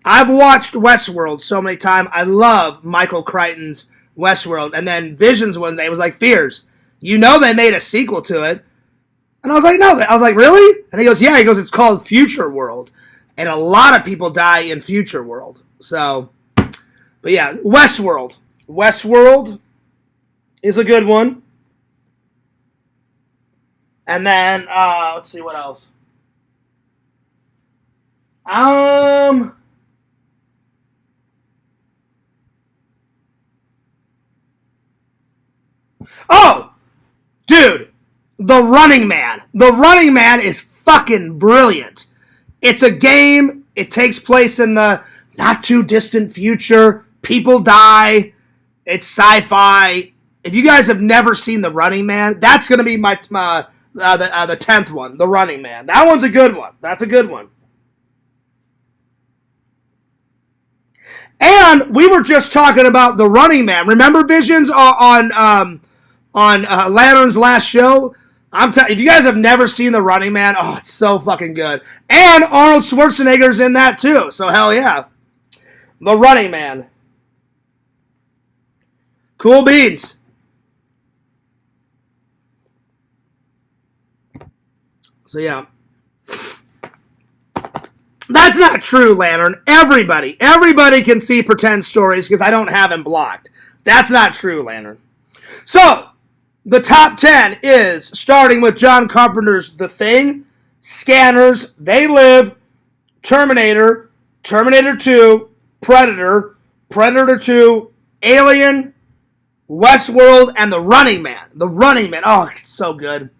I've watched Westworld so many times. I love Michael Crichton's Westworld. And then Visions one day was like, Fears, they made a sequel to it. And I was like, no. I was like, really? And he goes, yeah. He goes, it's called Future World. And a lot of people die in Future World. So, but yeah, Westworld. Westworld is a good one. And then, let's see what else. Oh, dude, The Running Man. The Running Man is fucking brilliant. It's a game. It takes place in the not too distant future. People die. It's sci-fi. If you guys have never seen The Running Man, that's going to be the 10th one, The Running Man. That one's a good one. That's a good one. And we were just talking about The Running Man. Remember Visions on Lantern's last show? If you guys have never seen The Running Man, oh, it's so fucking good. And Arnold Schwarzenegger's in that too. So hell yeah. The Running Man. Cool beans. So yeah. That's not true, Lantern. Everybody can see pretend stories because I don't have them blocked. That's not true, Lantern. So, the top 10 is starting with John Carpenter's The Thing, Scanners, They Live, Terminator, Terminator 2, Predator, Predator 2, Alien, Westworld, and The Running Man. The Running Man. Oh, it's so good.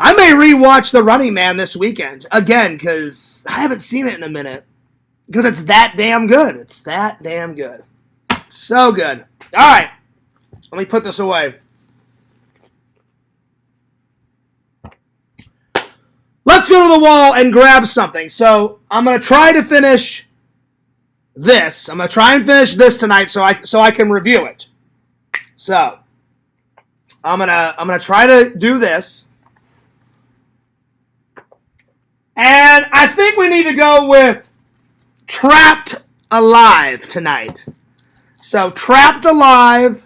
I may rewatch The Running Man this weekend again because I haven't seen it in a minute. Because it's that damn good. It's that damn good. So good. All right. Let me put this away. Let's go to the wall and grab something. So I'm going to try to finish this. I'm going to try and finish this tonight so I can review it. So I'm gonna try to do this. And I think we need to go with Trapped Alive tonight. So Trapped Alive.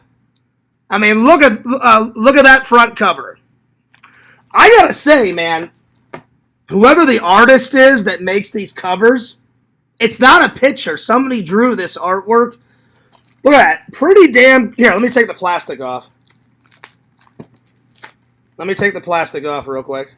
I mean, look at that front cover. I gotta say, man, whoever the artist is that makes these covers, it's not a picture. Somebody drew this artwork. Look at that. Pretty damn... Here, let me take the plastic off. Let me take the plastic off real quick.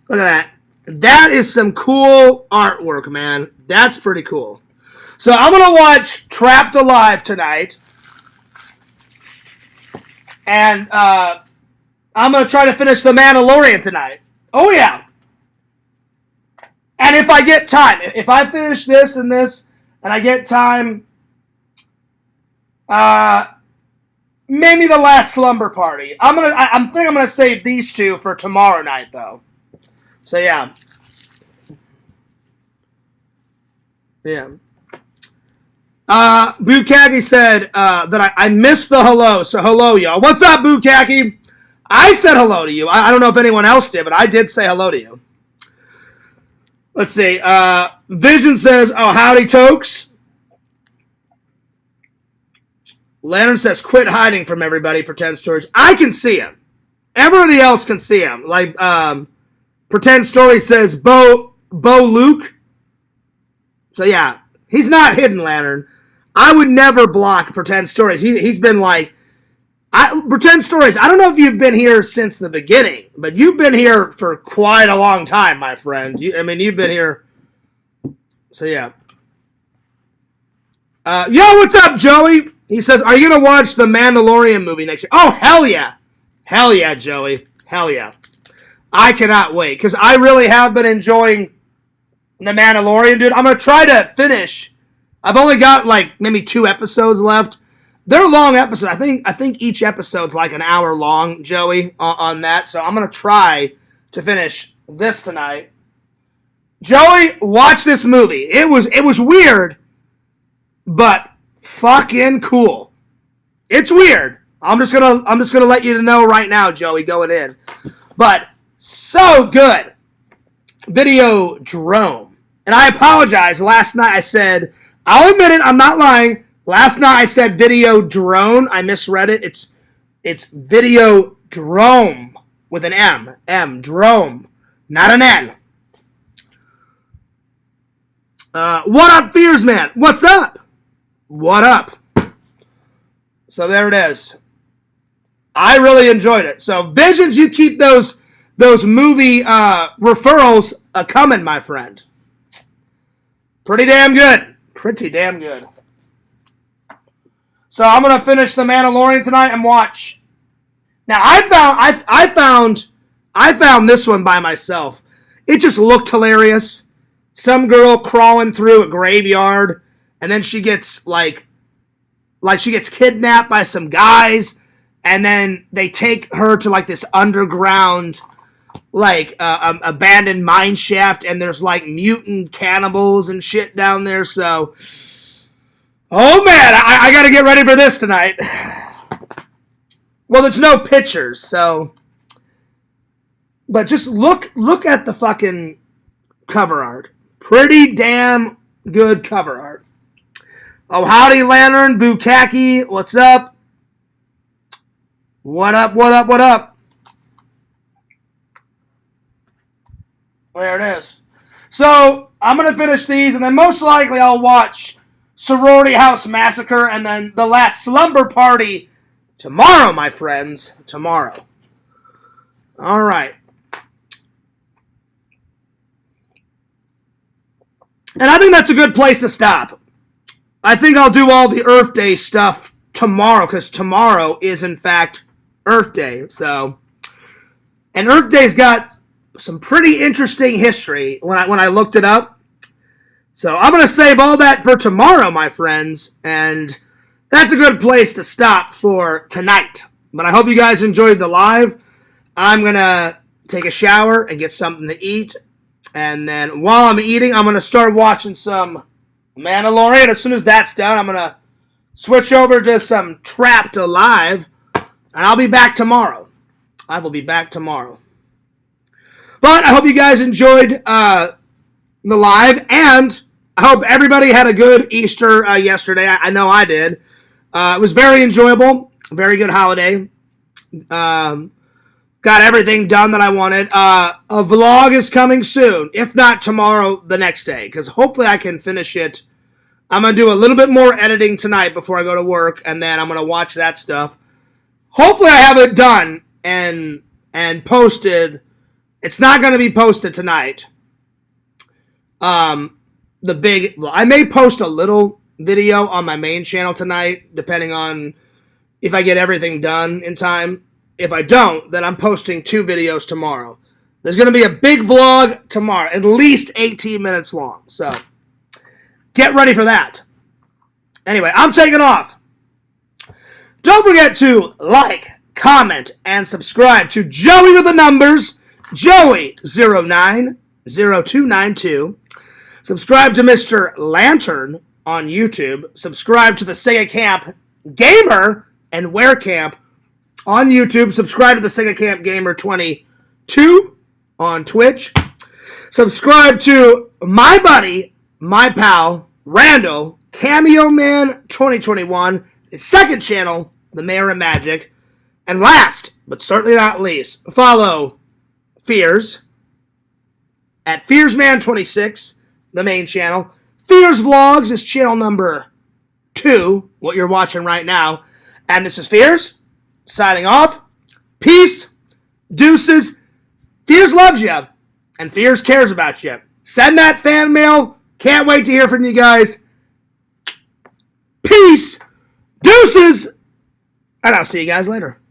Look at that. That is some cool artwork, man. That's pretty cool. So I'm going to watch Trapped Alive tonight. And I'm going to try to finish The Mandalorian tonight. Oh, yeah. And if I get time, if I finish this and this, and I get time, maybe the last slumber party. I think I'm gonna save these two for tomorrow night though. So yeah. Yeah. Bukaki said that I missed the hello, so hello, y'all. What's up, Bukaki? I said hello to you. I don't know if anyone else did, but I did say hello to you. Let's see. Vision says, oh, howdy, Tokes. Lantern says, quit hiding from everybody, Pretend Stories. I can see him. Everybody else can see him. Like, Pretend Story says, Bo Luke. So, yeah, he's not hidden, Lantern. I would never block Pretend Stories. He's been like, Pretend Stories, I don't know if you've been here since the beginning, but you've been here for quite a long time, my friend. You've been here. So, yeah. Yo, what's up, Joey? He says, are you going to watch the Mandalorian movie next year? Oh, hell yeah. Hell yeah, Joey. Hell yeah. I cannot wait, because I really have been enjoying the Mandalorian, dude. I'm going to try to finish. I've only got, like, maybe 2 episodes left. They're long episodes. I think each episode's like an hour long, Joey, on that. So I'm going to try to finish this tonight. Joey, watch this movie. It was weird, but fucking cool. It's weird. I'm just gonna let you know right now, Joey, going in. But so good. Videodrome. And I apologize. Last night I said, I'll admit it, I'm not lying. Last night I said Videodrone. I misread it. It's Videodrome with an M. M. Drome. Not an N. What up, Fearsman? What's up? What up? So there it is. I really enjoyed it. So Visions, you keep those movie referrals coming, my friend. Pretty damn good. Pretty damn good. So I'm gonna finish The Mandalorian tonight and watch. Now I found this one by myself. It just looked hilarious. Some girl crawling through a graveyard, and then she gets like she gets kidnapped by some guys, and then they take her to like this underground, like abandoned mine shaft, and there's like mutant cannibals and shit down there. So, oh man, I gotta get ready for this tonight. Well, there's no pictures, so, but just look at the fucking cover art. Pretty damn good cover art. Oh, howdy, Lantern, Bukaki, what's up? What up, what up, what up? There it is. So, I'm going to finish these, and then most likely I'll watch Sorority House Massacre, and then The Last Slumber Party tomorrow, my friends. Tomorrow. All right. And I think that's a good place to stop. I think I'll do all the Earth Day stuff tomorrow, because tomorrow is, in fact, Earth Day. So, and Earth Day's got some pretty interesting history when I looked it up. So I'm going to save all that for tomorrow, my friends, and that's a good place to stop for tonight. But I hope you guys enjoyed the live. I'm going to take a shower and get something to eat. And then while I'm eating, I'm going to start watching some Mandalorian. As soon as that's done, I'm going to switch over to some Trapped Alive. And I'll be back tomorrow. I will be back tomorrow. But I hope you guys enjoyed the live. And I hope everybody had a good Easter yesterday. I know I did. It was very enjoyable. Very good holiday. Got everything done that I wanted. A vlog is coming soon. If not tomorrow, the next day. Because hopefully I can finish it. I'm going to do a little bit more editing tonight before I go to work. And then I'm going to watch that stuff. Hopefully I have it done and posted. It's not going to be posted tonight. I may post a little video on my main channel tonight. Depending on if I get everything done in time. If I don't, then I'm posting 2 videos tomorrow. There's going to be a big vlog tomorrow, at least 18 minutes long. So, Get ready for that. Anyway, I'm taking off. Don't forget to like, comment, and subscribe to Joey with the numbers, Joey090292. Subscribe to Mr. Lantern on YouTube. Subscribe to the Sega Camp Gamer and Wear Camp on YouTube. Subscribe to the Sega Camp Gamer 22 on Twitch. Subscribe to my buddy, my pal, Randall, Cameo Man 2021, his second channel, The Mayor of Magic. And last, but certainly not least, follow Fears at FearsMan26, the main channel. Fears Vlogs is channel number 2, what you're watching right now. And this is Fears, signing off. Peace, deuces. Fears loves you, and Fears cares about you. Send that fan mail. Can't wait to hear from you guys. Peace, deuces, and I'll see you guys later.